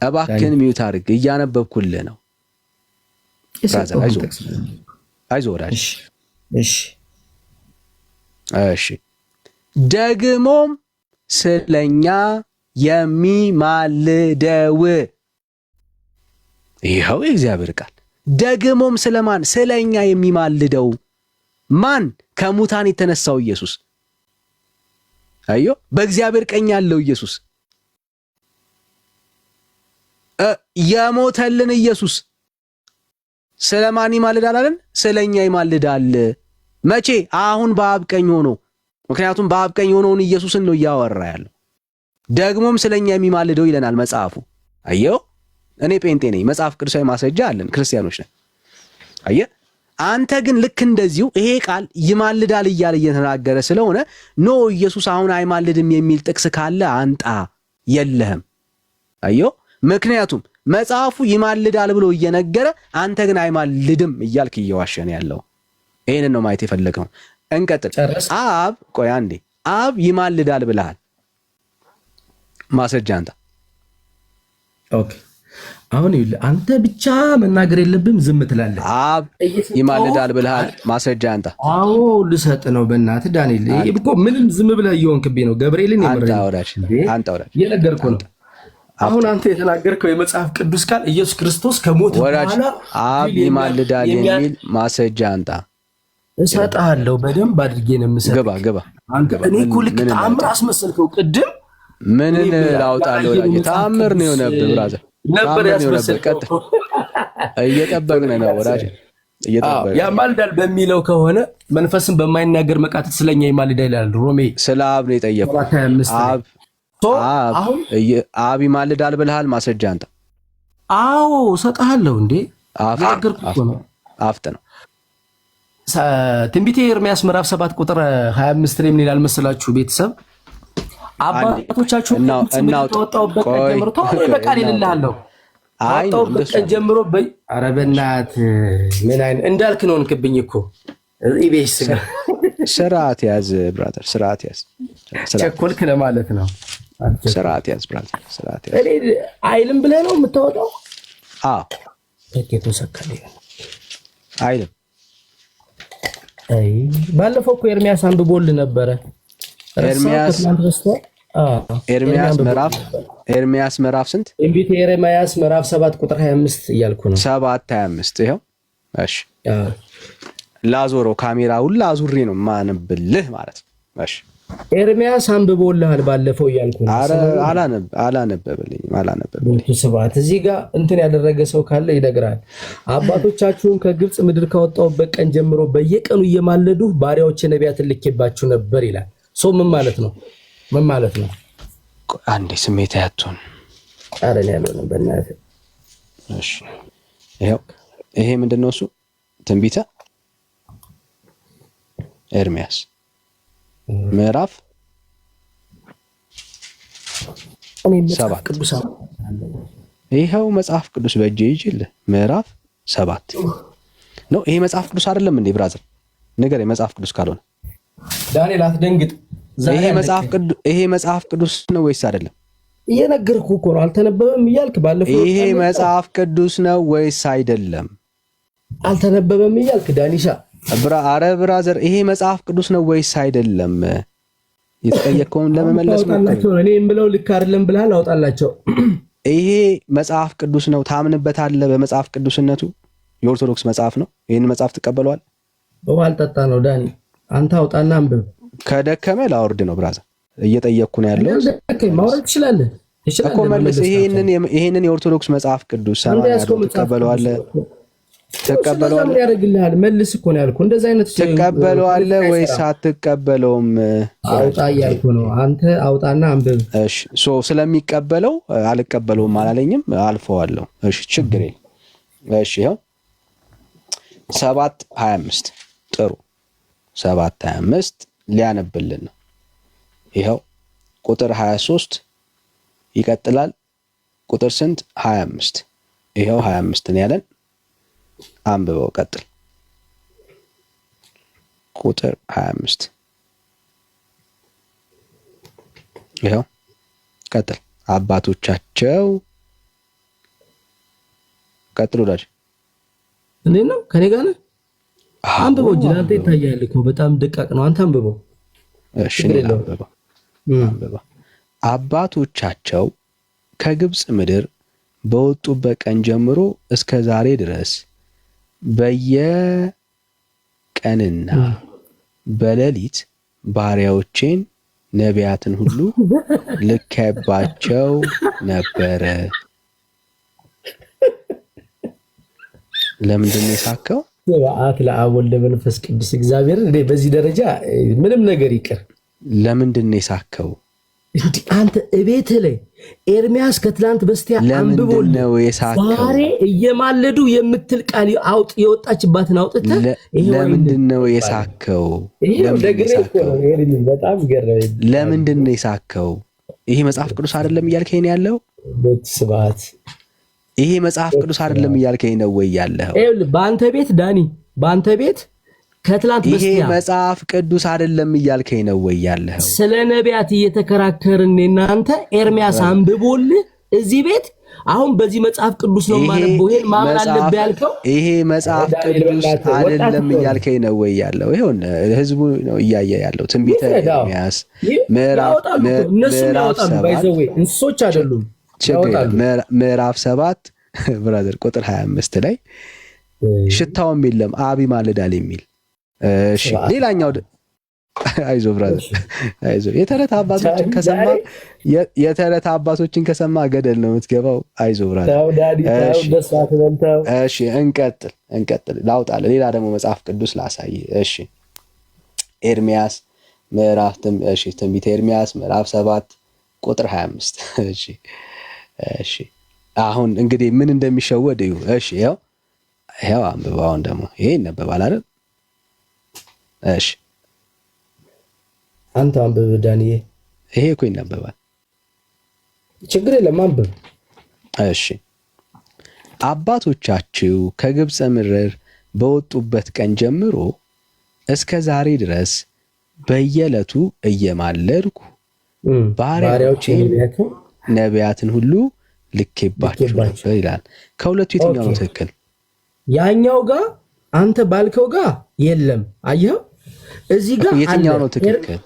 እባክህን ሚውት አድርግ። እያነበብኩልህ ነው። አይዞህ ወዳጅ። እሺ ደግሞም ስለኛ የሚማልደው ይኸው የእግዚአብሔር ቃል። ደግሞም ስለማን? ስለኛ የሚማልደው ማን? ከሙታን የተነሳው ኢየሱስ። አዮ በእግዚአብሔር ቀኝ ያለው ኢየሱስ፣ የሞተልን ኢየሱስ ስለማን ይማልዳል አለን? ስለኛ ይማልዳል። መቼ? አሁን በአብ ቀኝ ሆኖ። ምክንያቱም በአብ ቀኝ ሆኖውን ኢየሱስን ነው እያወራ ያለው። ደግሞም ስለኛ የሚማልደው ይለናል መጽሐፉ። አየው እኔ ጴንጤ ነኝ፣ መጽሐፍ ቅዱሳዊ ማስረጃ አለን፣ ክርስቲያኖች ነን። አየ አንተ ግን ልክ እንደዚሁ ይሄ ቃል ይማልዳል እያለ እየተናገረ ስለሆነ ኖ ኢየሱስ አሁን አይማልድም የሚል ጥቅስ ካለ አንጣ። የለህም። አየው ምክንያቱም መጽሐፉ ይማልዳል ብሎ እየነገረ አንተ ግን አይማልድም እያልክ እየዋሸን ያለው። ይሄንን ነው ማየት የፈለገው። እንቀጥል። አብ ቆይ አንዴ አብ ይማልዳል ብለሃል። ማስረጃ አንተ። ኦኬ አሁን ይኸውልህ አንተ ብቻ መናገር የለብህም ዝም ትላለህ። አብ ይማልዳል ብለሃል። ማስረጃ አንተ። አዎ ልሰጥ ነው በእናትህ ዳንኤል። ይሄ እኮ ምንም ዝም ብለህ እየሆንክብኝ ነው። ገብርኤልን አንተ አውራሽ የነገርኩህ ነው። አሁን አንተ የተናገርከው የመጽሐፍ ቅዱስ ቃል ኢየሱስ ክርስቶስ ከሞት በኋላ አብ ይማልዳል የሚል ማስረጃ አንተ። እሰጥሃለሁ በደንብ አድርጌ ነው የምሰጥህ። ግባ እኔ እኮ ልክ ተአምር አስመሰልከው ቅድም። ምንን ላውጣለሁ? ተአምር ነው የሆነብህ ብራዘር ነበር ያስመሰልከው። እየጠበቅን ነው ወዳጅ እየጠበቅን። ያማልዳል በሚለው ከሆነ መንፈስን በማይናገር መቃተት ስለኛ ይማልዳል ይላል ሮሜ። ስለ አብ ነው የጠየቁት። አብ ይማልዳል ብለሃል። ማስረጃ አንተ። አዎ እሰጥሃለሁ እንዴ አፍጥ ነው። ትንቢተ ኤርምያስ ምዕራፍ 7 ቁጥር 25 ላይ ምን ይላል መሰላችሁ? ቤተሰብ አባቶቻችሁ ተወጣውበት ቀን ጀምሮ በቃል ይልልሃለሁ ተወጣውበት ቀን ጀምሮ ኧረ በእናትህ ምን አይነት እንዳልክ ነው እንክብኝ እኮ ኢቤስ ስርዓት ያዝ ብራዘር፣ ስርዓት ያዝ። ቸኮልክ ለማለት ነው። ስርዓት ያዝ ብራዘር፣ ስርዓት ያዝ። አይልም ብለህ ነው የምታወጣው? አዎ ተከቶ ሰከለ አይልም። አይ ባለፈው እኮ ኤርሚያስ አንብቦልህ ነበረ። ኤርሚያስ ምዕራፍ ስንት? ትንቢተ ኤርምያስ ምዕራፍ 7 ቁጥር 25 እያልኩ ነው። 7:25 ይኸው። እሺ ላዞሮ ካሜራ ሁላ አዙሪ ነው ማንብልህ ማለት ነው። እሺ ኤርሚያስ አንብቦልሃል ባለፈው እያልኩ ነው። አረ አላነበበልኝም። ስብሐት እዚህ ጋር እንትን ያደረገ ሰው ካለ ይነግራል። አባቶቻችሁን ከግብጽ ምድር ካወጣሁበት ቀን ጀምሮ በየቀኑ እየማለዱ ባሪያዎቼ ነቢያትን ልኬባችሁ ነበር ይላል። ሰው ምን ማለት ነው? ምን ማለት ነው? አንዴ ስሜት ያቱን አረን ያለው ነው በእናትህ። እሺ ይሄ ምንድነው? እሱ ትንቢተ ኤርምያስ ምዕራፍ 7 ይኸው መጽሐፍ ቅዱስ በእጄ ይዤልህ ምዕራፍ 7 ነው። ይሄ መጽሐፍ ቅዱስ አይደለም እንዴ ብራዘር? ነገር የመጽሐፍ ቅዱስ ካልሆነ ዳንኤል አትደንግጥ። ይሄ መጽሐፍ ቅዱስ ነው ወይስ አይደለም? እየነገርኩህ እኮ ነው። አልተነበበም እያልክ ባለፈው ይሄ መጽሐፍ ቅዱስ ነው ወይስ አይደለም? አልተነበበም እያልክ ዳኒሻ አረ ብራዘር ይሄ መጽሐፍ ቅዱስ ነው ወይስ አይደለም? የተጠየቀውን ለመመለስ ነው። እኔም ብለው ልክ አይደለም ብለሃል። አውጣላቸው። ይሄ መጽሐፍ ቅዱስ ነው ታምንበታለህ? በመጽሐፍ ቅዱስነቱ የኦርቶዶክስ መጽሐፍ ነው። ይሄን መጽሐፍ ትቀበለዋል? ውሃ አልጠጣ ነው ዳኒ። አንተ አውጣና አንብብ። ከደከመ ላወርድ ነው ብራዘር። እየጠየቅኩ ነው ያለው። ማውረድ ትችላለህ እኮ መልስ። ይሄንን የኦርቶዶክስ መጽሐፍ ቅዱስ ትቀበለዋለህ? ተቀበለዋለህ ያደርግልሃል። መልስ እኮ ነው ያልኩህ። እንደዛ አይነት ተቀበለዋለህ ወይስ አትቀበለውም? አውጣ እያልኩ ነው። አንተ አውጣና አንብብ። እሺ ስለሚቀበለው አልቀበለውም አላለኝም፣ አልፈዋለሁ። እሺ ችግር የለም። እሺ ይኸው 7:25 ጥሩ 7:25 ሊያነብልን ነው። ይኸው ቁጥር 23 ይቀጥላል። ቁጥር ስንት? 25 ይኸው 25 ነው ያለን። አንብበው ቀጥል። ቁጥር 25 ይኸው ቀጥል። አባቶቻቸው ቀጥል። ወዳጅ እንዴት ነው? ከኔ ጋር ነህ? አንብበው እንጂ አንተ ይታያል እኮ በጣም ደቃቅ ነው። አንተ አንብበው። እሺ አንብበው። አባቶቻቸው ከግብጽ ምድር በወጡበት ቀን ጀምሮ እስከ ዛሬ ድረስ በየቀንና በሌሊት ባሪያዎቼን ነቢያትን ሁሉ ልኬባቸው ነበረ። ለምንድን ነው የሳከው? በአት ለአብ ወልድ መንፈስ ቅዱስ እግዚአብሔር እንዴ! በዚህ ደረጃ ምንም ነገር ይቅር። ለምንድን ነው የሳከው? እንዴ አንተ እቤት ላይ ኤርሚያስ ከትላንት በስቲያ አንብቦል ነው የሳከው። ዛሬ እየማለዱ የምትል ቃል አውጥ የወጣችባትን አውጥተህ ለምንድን ነው የሳከው? ለምንድን ነው የሳከው? ይሄ መጽሐፍ ቅዱስ አይደለም እያልከኝ ነው ያለው? ስብሐት ይሄ መጽሐፍ ቅዱስ አይደለም እያልከኝ ነው ወይ ያለው? በአንተ ቤት ዳኒ፣ በአንተ ቤት ከትላንት በስቲያ ይሄ መጽሐፍ ቅዱስ አይደለም እያልከኝ ነው ወይ ያለኸው? ስለ ነቢያት እየተከራከርን እናንተ ኤርሚያስ አንብቦልህ እዚህ ቤት አሁን በዚህ መጽሐፍ ቅዱስ ነው ማነበው ይሄን ማመን አለብህ ያልከው ይሄ መጽሐፍ ቅዱስ አይደለም እያልከኝ ነው ወይ ያለው? ይሄው ህዝቡ ነው እያየ ያለው ትንቢተ ኤርሚያስ እንስሶች አይደሉም ምዕራፍ 7 ብራዘር ቁጥር 25 ላይ ሽታውም የለም አብ ይማልዳል የሚል። እሺ ሌላኛው አይዞ ብራዘር አይዞ የተረት አባቶችን ከሰማ ገደል ነው የምትገባው። አይዞ ብራዘር እሺ እንቀጥል ላውጣለ ሌላ ደግሞ መጽሐፍ ቅዱስ ላሳይ። እሺ ኤርሚያስ ትንቢተ ኤርሚያስ ምዕራፍ 7 ቁጥር 25 እሺ አሁን እንግዲህ ምን እንደሚሸወድ እዩ። እሺ ያው አንብበው። አሁን ደግሞ ይሄ ይነበባል አይደል? እሺ አንተ አንብብ ዳንኤ። ይሄ እኮ ይነበባል፣ ችግር የለም አንብብ። እሺ አባቶቻችሁ ከግብፅ ምድር በወጡበት ቀን ጀምሮ እስከ ዛሬ ድረስ በየዕለቱ እየማለድኩ ባሪያዎቼን ነቢያትን ሁሉ ልኬባችሁ ነበር ይላል። ከሁለቱ የትኛው ነው ትክክል? ያኛው ጋር አንተ ባልከው ጋር የለም። አየኸው እዚህ ጋር የትኛው ነው ትክክል?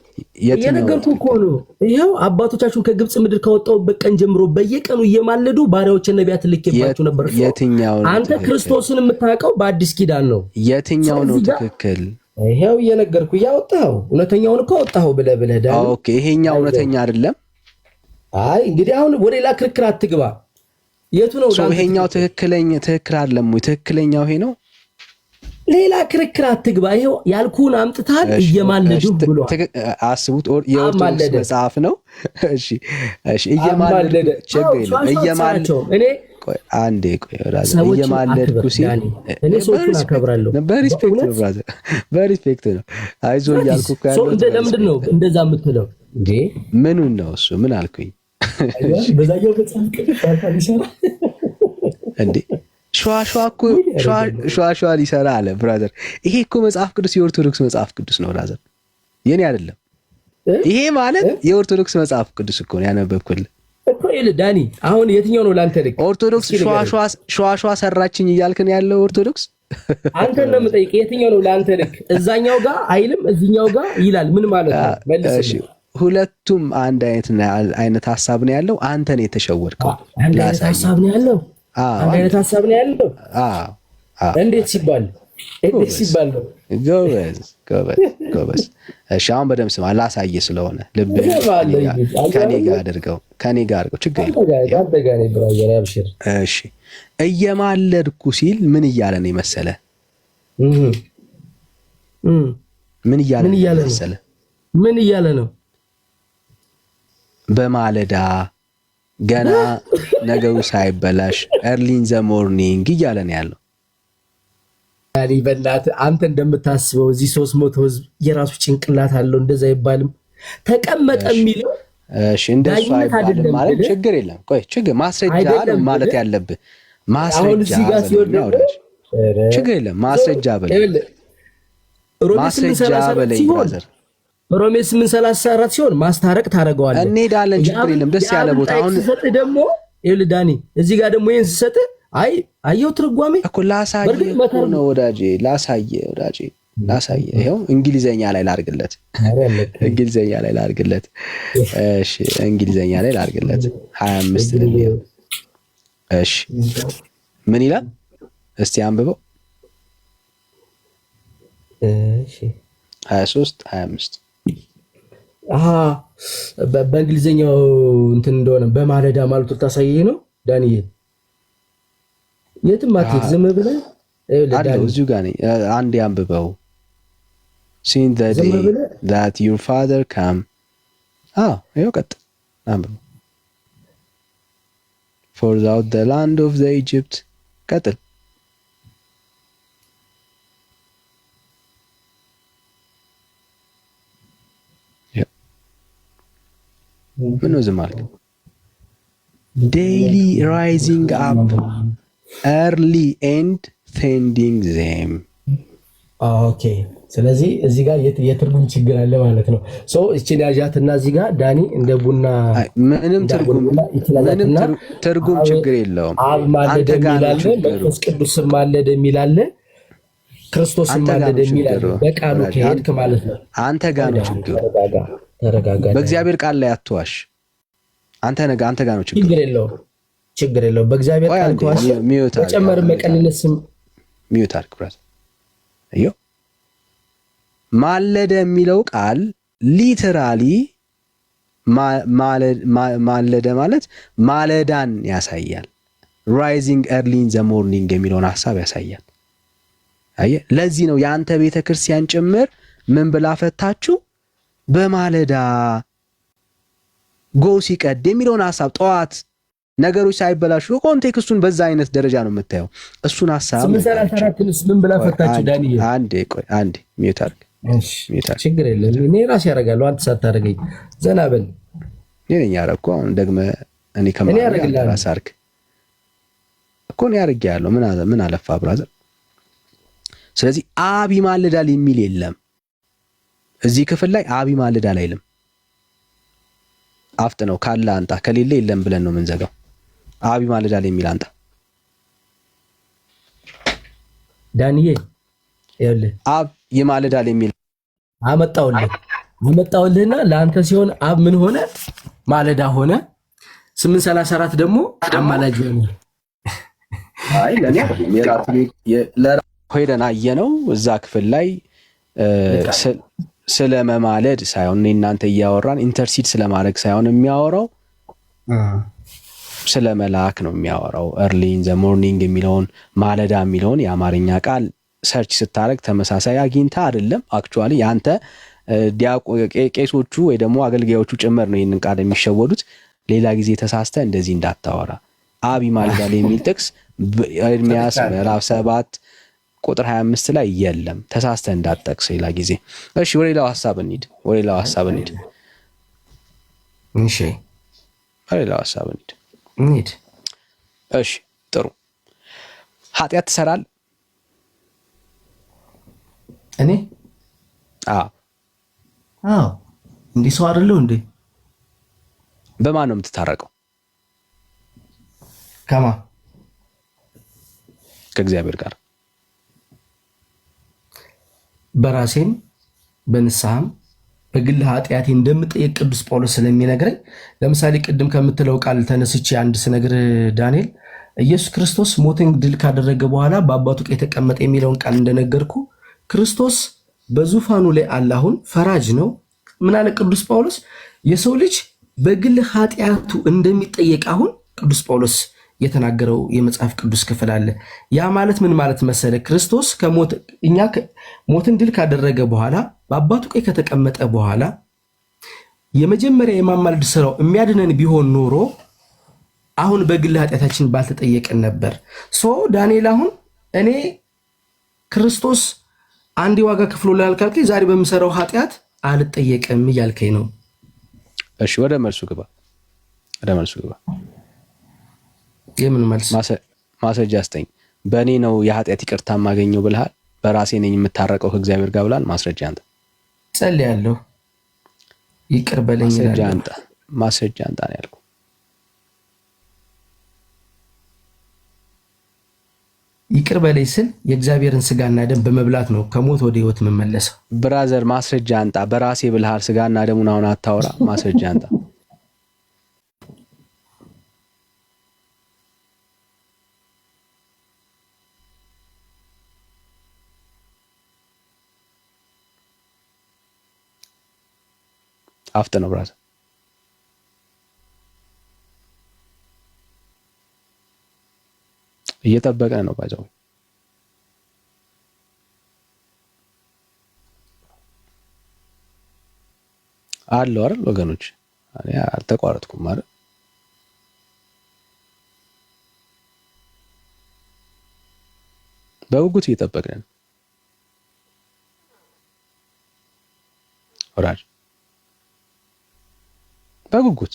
የነገርኩህ እኮ ነው። ይኸው አባቶቻችሁ ከግብፅ ምድር ካወጣሁበት ቀን ጀምሮ በየቀኑ እየማለዱ ባሪያዎችን ነቢያትን ልኬባችሁ ነበር። የትኛው ነው? አንተ ክርስቶስን የምታውቀው በአዲስ ኪዳን ነው። የትኛው ነው ትክክል? ይኸው እየነገርኩህ ያወጣኸው እውነተኛውን እኮ አወጣኸው ብለህ ዳ ኦኬ ይሄኛው እውነተኛ አይደለም። አይ እንግዲህ አሁን ወደ ሌላ ክርክር አትግባ። የቱ ነው ይሄኛው ትክክል አይደለም ወይ? ትክክለኛው ይሄ ነው። ሌላ ክርክር አትግባ። ይሄው ያልኩህን አምጥታል እየማለዱ ብሎ አስቡት። የኦርቶዶክስ መጽሐፍ ነው። እሺ እየማለዱ እኔ አንዴ እየማለድኩ ሲል እኔ ሰዎችን አከብራለሁ። በሪስፔክት ነው አይዞህ እያልኩ እኮ ያለው። ለምንድን ነው እንደዛ የምትለው እንዴ? ምኑን ነው እሱ? ምን አልኩኝ? በዛኛው መጽሐፍ ቅዱስ አልፋ ሊሰራ እንዴ ሸዋ ሊሰራ አለ ብራዘር። ይሄ እኮ መጽሐፍ ቅዱስ የኦርቶዶክስ መጽሐፍ ቅዱስ ነው ብራዘር፣ የኔ አይደለም። ይሄ ማለት የኦርቶዶክስ መጽሐፍ ቅዱስ እኮ ነው ያነበብኩልህ እኮ። ዳኒ አሁን የትኛው ነው ላንተ ልክ? ኦርቶዶክስ ሸዋ ሰራችኝ እያልክን ያለው ኦርቶዶክስ አንተ እንደምጠይቅ የትኛው ነው ላንተ ልክ? እዛኛው ጋር አይልም እዚህኛው ጋር ይላል። ምን ማለት ነው? መልስ። ሁለቱም አንድ አይነት ሐሳብ ነው ያለው። አንተ ነው የተሸወድከው። አንድ አይነት ሐሳብ ነው ያለው። አንድ አይነት ሐሳብ ነው ያለው። እንዴት ሲባል ነው? ጎበዝ። እሺ አሁን በደምብ ስማ፣ ላሳየህ ስለሆነ ልብ ከኔ ጋር አድርገው። ችግር የለም። እሺ እየማለድኩ ሲል ምን እያለ ነው መሰለ? ምን እያለ ነው? በማለዳ ገና ነገሩ ሳይበላሽ ኤርሊን ዘ ሞርኒንግ እያለ ነው ያለው። ያኔ በእናትህ አንተ እንደምታስበው እዚህ 300 ህዝብ የራሱ ጭንቅላት አለው። እንደዛ አይባልም። ተቀመጠ የሚለው እሺ እንደሱ አይባልም ማለት ችግር የለም። ቆይ ችግር ማስረጃ ነው ማለት ያለብህ። ማስረጃ ችግር የለም። ማስረጃ በለኝ ብራዘር። ሮሜ 8:34 ሲሆን ማስታረቅ ታደርገዋለህ። እንሄዳለን። ችግር የለም። ደስ ያለ ቦታ አሁን ስሰጥ ደግሞ ይኸውልህ ዳኒ እዚህ ጋር ደግሞ ይሄን ስሰጥ አየው ትርጓሜ እኮ ላሳየህ ነው ወዳጄ። ላሳየህ ይኸው እንግሊዘኛ ላይ ላድርግለት። እሺ እንግሊዘኛ ላይ ላድርግለት 25 ልልየው። እሺ ምን ይላል እስቲ አንብበው። እሺ 23 25 በእንግሊዘኛው እንትን እንደሆነ በማለዳ ማለት ታሳየኝ ነው ዳንኤ። የትም አትሄድ ዝም ብለህ አለው እዚሁ ጋር ነኝ። አንዴ አንብበው። Since the day that your father came ይኸው ቀጥ አንብበው። For out the land of the Egypt ቀጥል። ምን ነው ዝም አልክ? Daily rising up early and tending them ኦኬ። ስለዚህ እዚህ ጋር የትርጉም ችግር አለ ማለት ነው። እቺን ያዣትና እዚህ ጋር ዳኒ እንደ ቡና ምንም ትርጉም ችግር የለውም። አብ ማለደ የሚላለ መንፈስ ቅዱስ ማለደ የሚላለ ክርስቶስ ማለደ የሚላለ በቃሉ ከሄድክ ማለት ነው። አንተ ጋር ነው ችግሩ። ተረጋጋ። በእግዚአብሔር ቃል ላይ አትዋሽ። አንተ ጋር ነው ችግሩ። ችግር የለውም። በእግዚአብሔር ቃል ተዋሽ። መጨመር መቀነስ ሚዩት አድርግ ብራዘር። አዮ ማለደ የሚለው ቃል ሊተራሊ ማለደ ማለት ማለዳን ያሳያል። ራይዚንግ ኤርሊ ኢን ዘ ሞርኒንግ የሚለውን ሐሳብ ያሳያል። አየ ለዚህ ነው የአንተ ቤተክርስቲያን ጭምር ምን ብላ ፈታችሁ? በማለዳ ጎ ሲቀድ የሚለውን ሐሳብ ጠዋት ነገሮች ሳይበላሹ ኮንቴክስቱን በዛ አይነት ደረጃ ነው የምታየው። እሱን ሐሳብ 834ንስ ምን ብላ ፈታችሁ? ዳንኤል አንዴ ሚዩት አድርግ። ችግር የለም እኔ ራሴ ያደርጋለሁ። አንተ ሳታደርገኝ ዘና በል። እኔ ነኝ ያደረኩ። አሁን ደግመ እኔ ከማራስ አርክ እኮ ነው ያደርጋለሁ። ምን አለፋ ብራዘር። ስለዚህ አብ ይማልዳል የሚል የለም እዚህ ክፍል ላይ። አብ ይማልዳል አይልም። አፍጥ ነው ካለ አንተ ከሌለ የለም ብለን ነው የምንዘጋው። አብ ይማልዳል የሚል አንተ ዳንኤል ይኸውልህ አብ ይማልዳል የሚል አመጣውልህና ለአንተ ሲሆን አብ ምን ሆነ? ማለዳ ሆነ። 834 ደግሞ አማላጅ ሆነ። አይ ለኔ ሄደን አየነው እዛ ክፍል ላይ ስለ መማለድ ሳይሆን እናንተ እያወራን ኢንተርሲድ ስለማድረግ ሳይሆን የሚያወራው ስለ መልአክ ነው የሚያወራው። early in the morning የሚለውን ማለዳ የሚለውን የአማርኛ ቃል ሰርች ስታረግ ተመሳሳይ አግኝታ አይደለም። አክቹአሊ ያንተ ቄሶቹ ወይ ደግሞ አገልጋዮቹ ጭምር ነው ይሄንን ቃል የሚሸወዱት። ሌላ ጊዜ ተሳስተ እንደዚህ እንዳታወራ። አብ ይማልዳል የሚል ጥቅስ ኤርምያስ ምዕራፍ 7 ቁጥር 25 ላይ የለም። ተሳስተ እንዳትጠቅስ ሌላ ጊዜ። እሺ ወደ ሌላው ሐሳብ እንሂድ። እሺ ወደ ሌላው ሐሳብ እንሂድ። እሺ ጥሩ። ኃጢአት ትሰራለህ? እኔ አዎ እንዲህ ሰው አይደለሁ እንዴ? በማን ነው የምትታረቀው? ከእግዚአብሔር ጋር። በራሴም በንስሐም በግል ኃጢአቴ እንደምጠየቅ ቅዱስ ጳውሎስ ስለሚነግረኝ፣ ለምሳሌ ቅድም ከምትለው ቃል ተነስቼ አንድ ስነግር ዳንኤል ኢየሱስ ክርስቶስ ሞትን ድል ካደረገ በኋላ በአባቱ ቀኝ ተቀመጠ የሚለውን ቃል እንደነገርኩ ክርስቶስ በዙፋኑ ላይ አለ። አሁን ፈራጅ ነው። ምን አለ ቅዱስ ጳውሎስ? የሰው ልጅ በግል ኃጢአቱ እንደሚጠየቅ አሁን ቅዱስ ጳውሎስ የተናገረው የመጽሐፍ ቅዱስ ክፍል አለ። ያ ማለት ምን ማለት መሰለ? ክርስቶስ ሞትን ድል ካደረገ በኋላ በአባቱ ቀኝ ከተቀመጠ በኋላ የመጀመሪያ የማማለድ ስራው የሚያድነን ቢሆን ኖሮ አሁን በግል ኃጢአታችን ባልተጠየቅን ነበር። ዳንኤል አሁን እኔ ክርስቶስ አንድ ዋጋ ከፍሎ ላልካልከኝ ዛሬ በምሰራው ኃጢአት አልጠየቅም እያልከኝ ነው። እሺ ወደ መልሱ ግባ። የምን መልስ? ማስረጃ አስጠኝ። በእኔ ነው የኃጢአት ይቅርታ የማገኘው ብልሃል። በራሴ ነኝ የምታረቀው ከእግዚአብሔር ጋር ብልሃል። ማስረጃ አንተ ጸልያለሁ ይቅር በለኝ። ማስረጃ አንተ ነው ያልኩህ። ይቅር በለኝ ስል የእግዚአብሔርን ስጋና ደም በመብላት ነው ከሞት ወደ ህይወት መመለሰው። ብራዘር ማስረጃ አንጣ። በራሴ ብልሃል ስጋና ደሙን አሁን አታወራ። ማስረጃ አንጣ። አፍጥ ነው ብራዘር። እየጠበቀን ነው ባጃው አለው አይደል ወገኖች? እኔ አልተቋረጥኩም አይደል? በጉጉት እየጠበቅን ነው። ወራጅ በጉጉት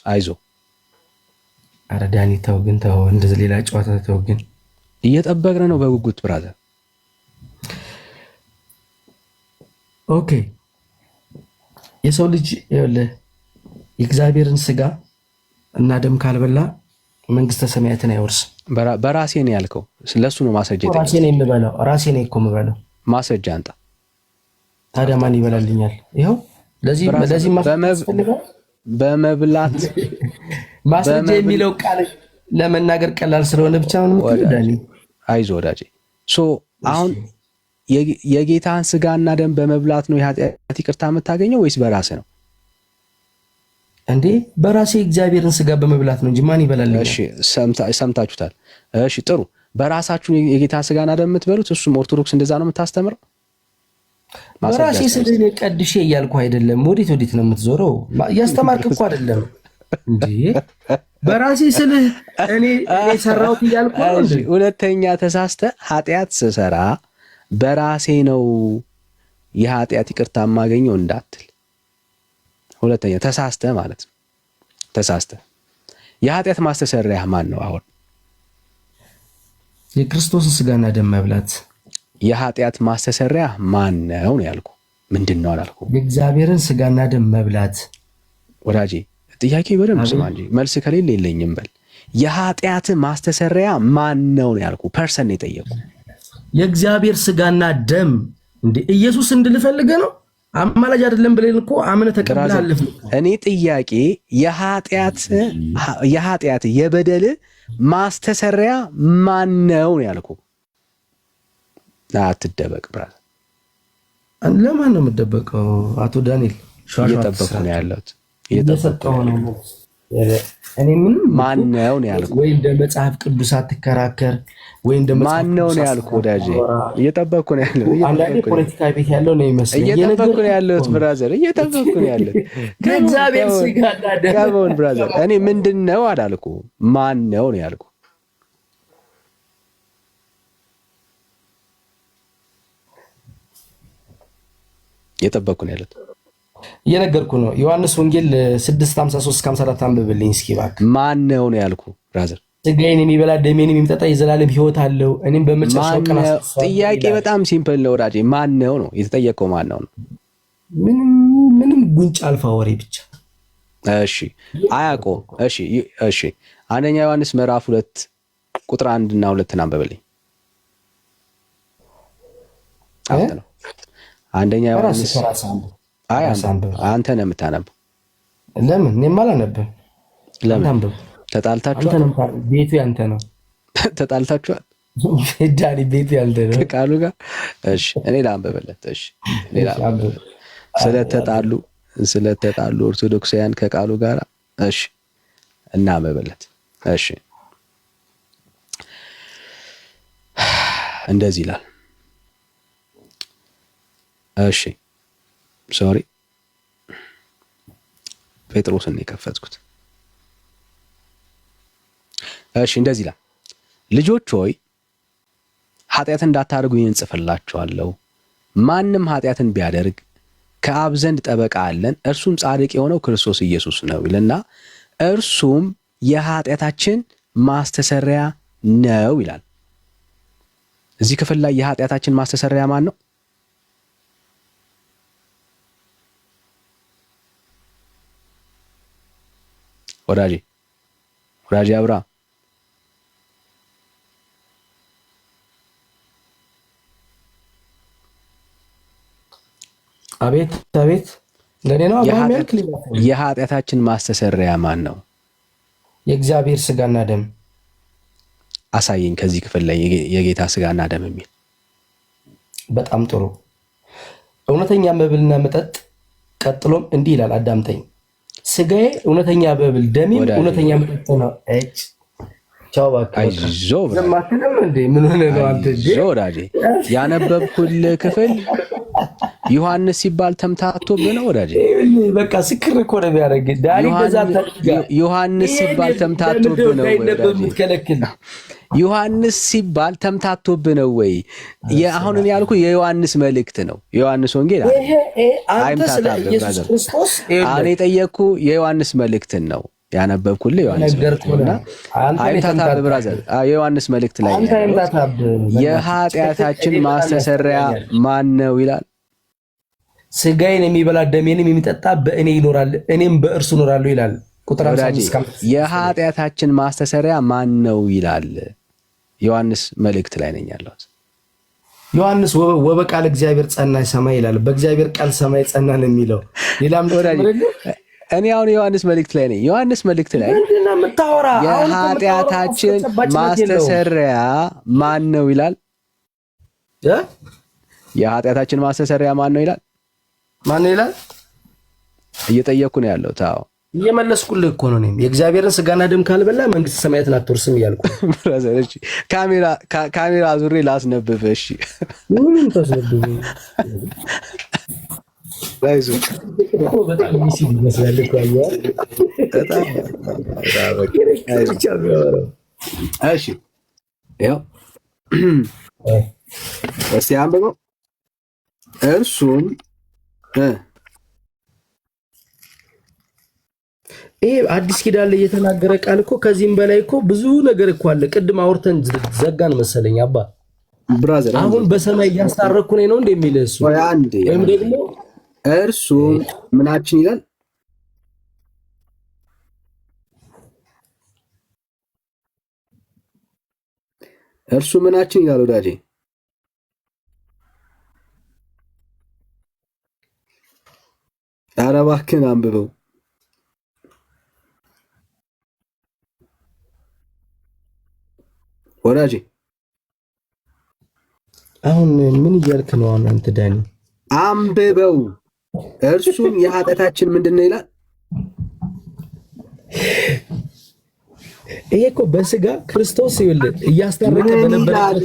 አይዞ ኧረ ዳኒ ተው ግን ተው፣ እንደዚህ ሌላ ጨዋታ ተው ግን። እየጠበቅን ነው በጉጉት ብራዘር። ኦኬ የሰው ልጅ ይኸውልህ የእግዚአብሔርን ስጋ እና ደም ካልበላ መንግስተ ሰማያትን አይወርስም። በራሴ ነው ያልከው፣ ስለሱ ነው ማስረጃ የጠየቀው። ራሴ ነው የምበላው፣ ራሴ ነው እኮ የምበላው። ማስረጃ አንጣ። ታዲያ ማን ይበላልኛል? ይኸው ለዚህ በመብላት ማስረጃ የሚለው ቃል ለመናገር ቀላል ስለሆነ ብቻ ነው የምትዳኒ። አይዞህ ወዳጄ። አሁን የጌታን ስጋና ደም በመብላት ነው የኃጢአት ይቅርታ የምታገኘው ወይስ በራስህ ነው? እንዴ በራሴ እግዚአብሔርን ስጋ በመብላት ነው እንጂ ማን ይበላልኛል? እሺ ሰምታችሁታል። እሺ ጥሩ። በራሳችሁ የጌታ ስጋና ደም የምትበሉት፣ እሱም ኦርቶዶክስ እንደዛ ነው የምታስተምረው? በራሴ ስልህ ቀድሼ እያልኩ አይደለም። ወዴት ነው የምትዞረው? እያስተማርክ እኮ አይደለም እንዴ። በራሴ ስልህ እኔ ሰራሁት እያልኩ ነው እንዴ። ሁለተኛ ተሳስተ ኃጢአት ስሰራ በራሴ ነው የኃጢአት ይቅርታ የማገኘው እንዳትል። ሁለተኛ ተሳስተ ማለት ነው። ተሳስተ የኃጢአት ማስተሰሪያ ማን ነው? አሁን የክርስቶስን ስጋና ደም መብላት የኃጢአት ማስተሰሪያ ማን ነው ያልኩ። ምንድን ነው አላልኩ? የእግዚአብሔርን ስጋና ደም መብላት። ወዳጄ ጥያቄ በደንብ ስማ እንጂ መልስ ከሌለ የለኝም በል። የኃጢአት ማስተሰሪያ ማን ነው ያልኩ። ፐርሰን ነው የጠየቁ። የእግዚአብሔር ስጋና ደም እንዴ ኢየሱስ እንድልፈልገ ነው አማላጅ አይደለም ብለን እኮ አመነ ተቀብላለህ። እኔ ጥያቄ የኃጢአት የበደል ማስተሰሪያ ማን ነው ያልኩ። አትደበቅ ብራዘር። ለማን ነው የምትደበቀው? አቶ ዳንኤል እየጠበኩ ነው ያለሁት። እየሰጠሁ ነው። እኔ ምን ማን ነው ያልኩ። ወይ እንደ መጽሐፍ ቅዱስ አትከራከር፣ ወይ እንደ ማን ነው ያልኩ። ወዳጄ እየጠበኩ ነው ያለሁት። አንዳንዴ ፖለቲካ ቤት ያለው ነው ይመስል እየጠበኩ ነው ያለሁት ብራዘር። እየጠበኩ ነው ያለሁት ከእግዚአብሔር ስጋና ደም ብራዘር። እኔ ምንድን ነው አላልኩ። ማን ነው ያልኩ። እየጠበኩ ነው ያለሁት። እየነገርኩ ነው። ዮሐንስ ወንጌል 6:53-54 አንብብልኝ እስኪ እባክህ። ማን ነው ያልኩ ብራዘር። ስጋዬን የሚበላ ደሜን የሚጠጣ የዘላለም ሕይወት አለው፣ እኔም በመጨረሻው ቀን አስነሳዋለሁ። ጥያቄ በጣም ሲምፕል ነው ወዳጄ። ማን ነው የተጠየቀው? ማን ነው? ምንም ጉንጭ አልፋ ወሬ ብቻ። እሺ አያውቀውም። እሺ አንደኛ ዮሐንስ ምዕራፍ 2 ቁጥር 1 እና 2 አንብብልኝ። አንተ ነው አንደኛ ዮሐንስ። አይ አንተ ነው የምታነበው። ለምን እኔም አላነብም? ለምን ተጣልታችኋል? ቤቱ ያንተ ነው። ተጣልታችኋል? ዳኒ ቤቱ ያንተ ነው ከቃሉ ጋር። እሺ እኔ ላንብብለት። እሺ ሌላ ስለተጣሉ ኦርቶዶክሳውያን ከቃሉ ጋር። እሺ እናንብብለት። እሺ እንደዚህ ይላል። እሺ ሶሪ ጴጥሮስን የከፈትኩት። እሺ እንደዚህ ይላል። ልጆች ሆይ ኃጢአት እንዳታደርጉ ይህን ጽፍላችኋለሁ። ማንም ኃጢአትን ቢያደርግ ከአብ ዘንድ ጠበቃ አለን፣ እርሱም ጻድቅ የሆነው ክርስቶስ ኢየሱስ ነው ይልና እርሱም የኃጢአታችን ማስተሰሪያ ነው ይላል። እዚህ ክፍል ላይ የኃጢአታችን ማስተሰሪያ ማን ነው? ወዳጄ አብራ አቤት ለኔ ነው። የኃጢአታችን ማስተሰሪያ ማን ነው? የእግዚአብሔር ስጋና ደም። አሳየኝ ከዚህ ክፍል ላይ የጌታ ስጋና ደም የሚል። በጣም ጥሩ። እውነተኛ መብልና መጠጥ፣ ቀጥሎም እንዲህ ይላል፣ አዳምጠኝ። ስጋዬ እውነተኛ መብል፣ ደሜም እውነተኛ መጠጥ ነው። እጭ ቻው ባካ። ምን ሆነ ነው አንተ? ወዳጄ ያነበብኩልህ ክፍል ዮሐንስ ሲባል ተምታቶብህ ነው ወዳጄ። በቃ ስክር እኮ ነው የሚያደርግ ዳኒ። ዮሐንስ ሲባል ተምታቶብህ ነው ወዳጄ። ዮሐንስ ሲባል ተምታቶብህ ነው ወይ? አሁን እኔ ያልኩህ የዮሐንስ መልእክት ነው፣ የዮሐንስ ወንጌል አይምታታብህ ብራዘር። እኔ የጠየቅኩህ የዮሐንስ መልእክትን ነው። ያነበብኩልህ ዮሐንስ ነውና አይምታታብ ብራዘር የዮሐንስ መልእክት ላይ የኃጢአታችን ማስተሰሪያ ማን ነው ይላል። ስጋዬን የሚበላ ደሜንም የሚጠጣ በእኔ ይኖራል እኔም በእርሱ እኖራለሁ ይላል። ቁጥር 55 የኃጢአታችን ማስተሰሪያ ማን ነው ይላል። ዮሐንስ መልእክት ላይ ነኝ ያለሁት። ዮሐንስ ወበቃል እግዚአብሔር ጸና ሰማይ ይላል። በእግዚአብሔር ቃል ሰማይ ጸና ነው የሚለው። ሌላም እኔ አሁን ዮሐንስ መልእክት ላይ ነኝ። ዮሐንስ መልእክት ላይ ምንድነው የምታወራ? የኃጢአታችን ማስተሰሪያ ማን ነው ይላል። የኃጢአታችን ማስተሰሪያ ማን ነው ይላል። ማን ይላል? እየጠየቅኩ ነው ያለው። ታው እየመለስኩልህ እኮ ነው። እኔም የእግዚአብሔርን ስጋና ደም ካልበላ መንግስተ ሰማያትን አትወርስም እያልኩ ብራዘር። እሺ ካሜራ ዙሬ ላስነብብ። እሺ ምንም ተስነብብ ባይዙ እኮ በጣም ሚሲል ይመስላል እኮ አየህ። በጣም እሺ ያው እስቲ አንብበው። እርሱም ይሄ አዲስ ኪዳን ላይ የተናገረ ቃል እኮ ከዚህም በላይ እኮ ብዙ ነገር እኮ አለ። ቅድም አውርተን ዘጋን መሰለኝ አባ ብራዘር። አሁን በሰማይ እያስታረኩ ነው እንደሚል እሱ ወይም ደግሞ እርሱ ምናችን ይላል። እርሱ ምናችን ይላል ወዳጄ። ኧረ እባክህን አንብበው ወዳጄ። አሁን ምን እያልክ ነው አንተ ዳኒ? አንብበው። እርሱም የኃጢአታችን ምንድን ነው ይላል። ይሄ እኮ በስጋ ክርስቶስ ይኸውልህ እያስታረቀ በነበረበት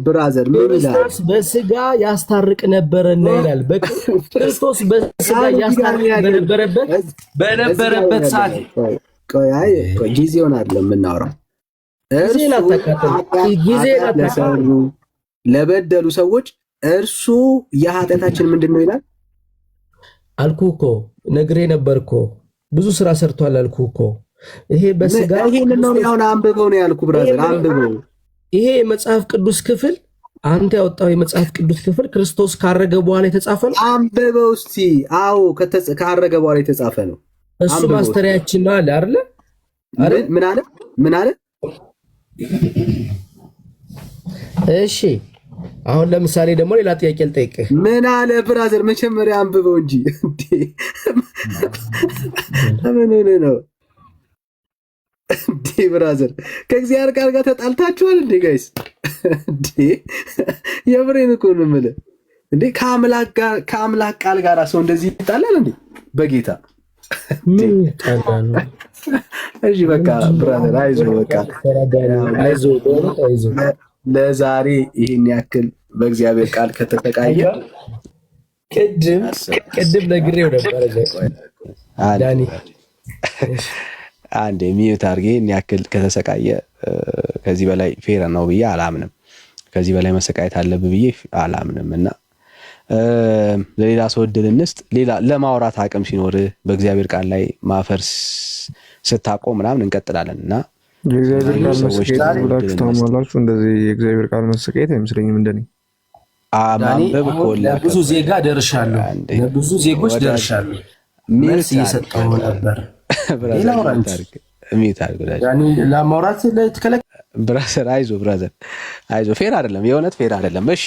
ብራዘር ምን ይላል? ክርስቶስ በስጋ ያስታርቅ ነበረና ይላል። ክርስቶስ በስጋ ያስታርቅ በነበረበት ሰዓት ቆይ ጊዜውን አይደለም የምናወራው። ጊዜ ለሰሩ ለበደሉ ሰዎች እርሱ የኃጢአታችን ምንድን ነው ይላል። አልኩህ እኮ ነግሬ ነበር እኮ ብዙ ስራ ሰርቷል አልኩህ እኮ። ይሄ በስጋ ይሄንን ነው አሁን አንብበው ነው ያልኩህ ብራዘር፣ አንብበው። ይሄ የመጽሐፍ ቅዱስ ክፍል አንተ ያወጣው የመጽሐፍ ቅዱስ ክፍል ክርስቶስ ካረገ በኋላ የተጻፈ ነው። አንብበው እስቲ። አዎ ካረገ በኋላ የተጻፈ ነው። እሱ ማስተሪያችን ነው አለ አይደል? ምን አለ? እሺ አሁን ለምሳሌ ደግሞ ሌላ ጥያቄ ልጠይቅህ። ምን አለ ብራዘር? መጀመሪያ አንብበው እንጂ እንዴ! ምን ነው እንዴ ብራዘር? ከእግዚአብሔር ቃል ጋር ተጣልታችኋል እንዴ ጋይስ? እንዴ የምሬን እኮ ነው የምልህ። እንዴ ከአምላክ ቃል ጋር ሰው እንደዚህ ይጣላል እንዴ? በጌታ ምን ይጣላል? እሺ በቃ ብራዘር አይዞህ፣ በቃ አይዞህ። ለዛሬ ይሄን ያክል በእግዚአብሔር ቃል ከተሰቃየ ቅድም ነግሬው ነበር ዳኒ። አንዴ ሚዩት አድርጌ ይሄን ያክል ከተሰቃየ ከዚህ በላይ ፌር ነው ብዬ አላምንም። ከዚህ በላይ መሰቃየት አለብህ ብዬ አላምንም። እና ለሌላ ሰው እድል እንስጥ። ሌላ ለማውራት አቅም ሲኖር በእግዚአብሔር ቃል ላይ ማፈርስ ስታቆም ምናምን እንቀጥላለን። እና የእግዚአብሔር ቃል መሰቃየት ብላችሁ ታማላችሁ። እንደዚህ የእግዚአብሔር ቃል መሰቃየት አይመስለኝም። እንደኔ ማንበብ እኮ ብዙ ዜጋ ደርሻለሁ፣ ብዙ ዜጎች ደርሻለሁ። መልስ እየሰጠሁ ነበር። ለማውራት ለተከለከለ ብራዘር አይዞህ፣ ብራዘር አይዞህ። ፌር አይደለም፣ የእውነት ፌር አይደለም። እሺ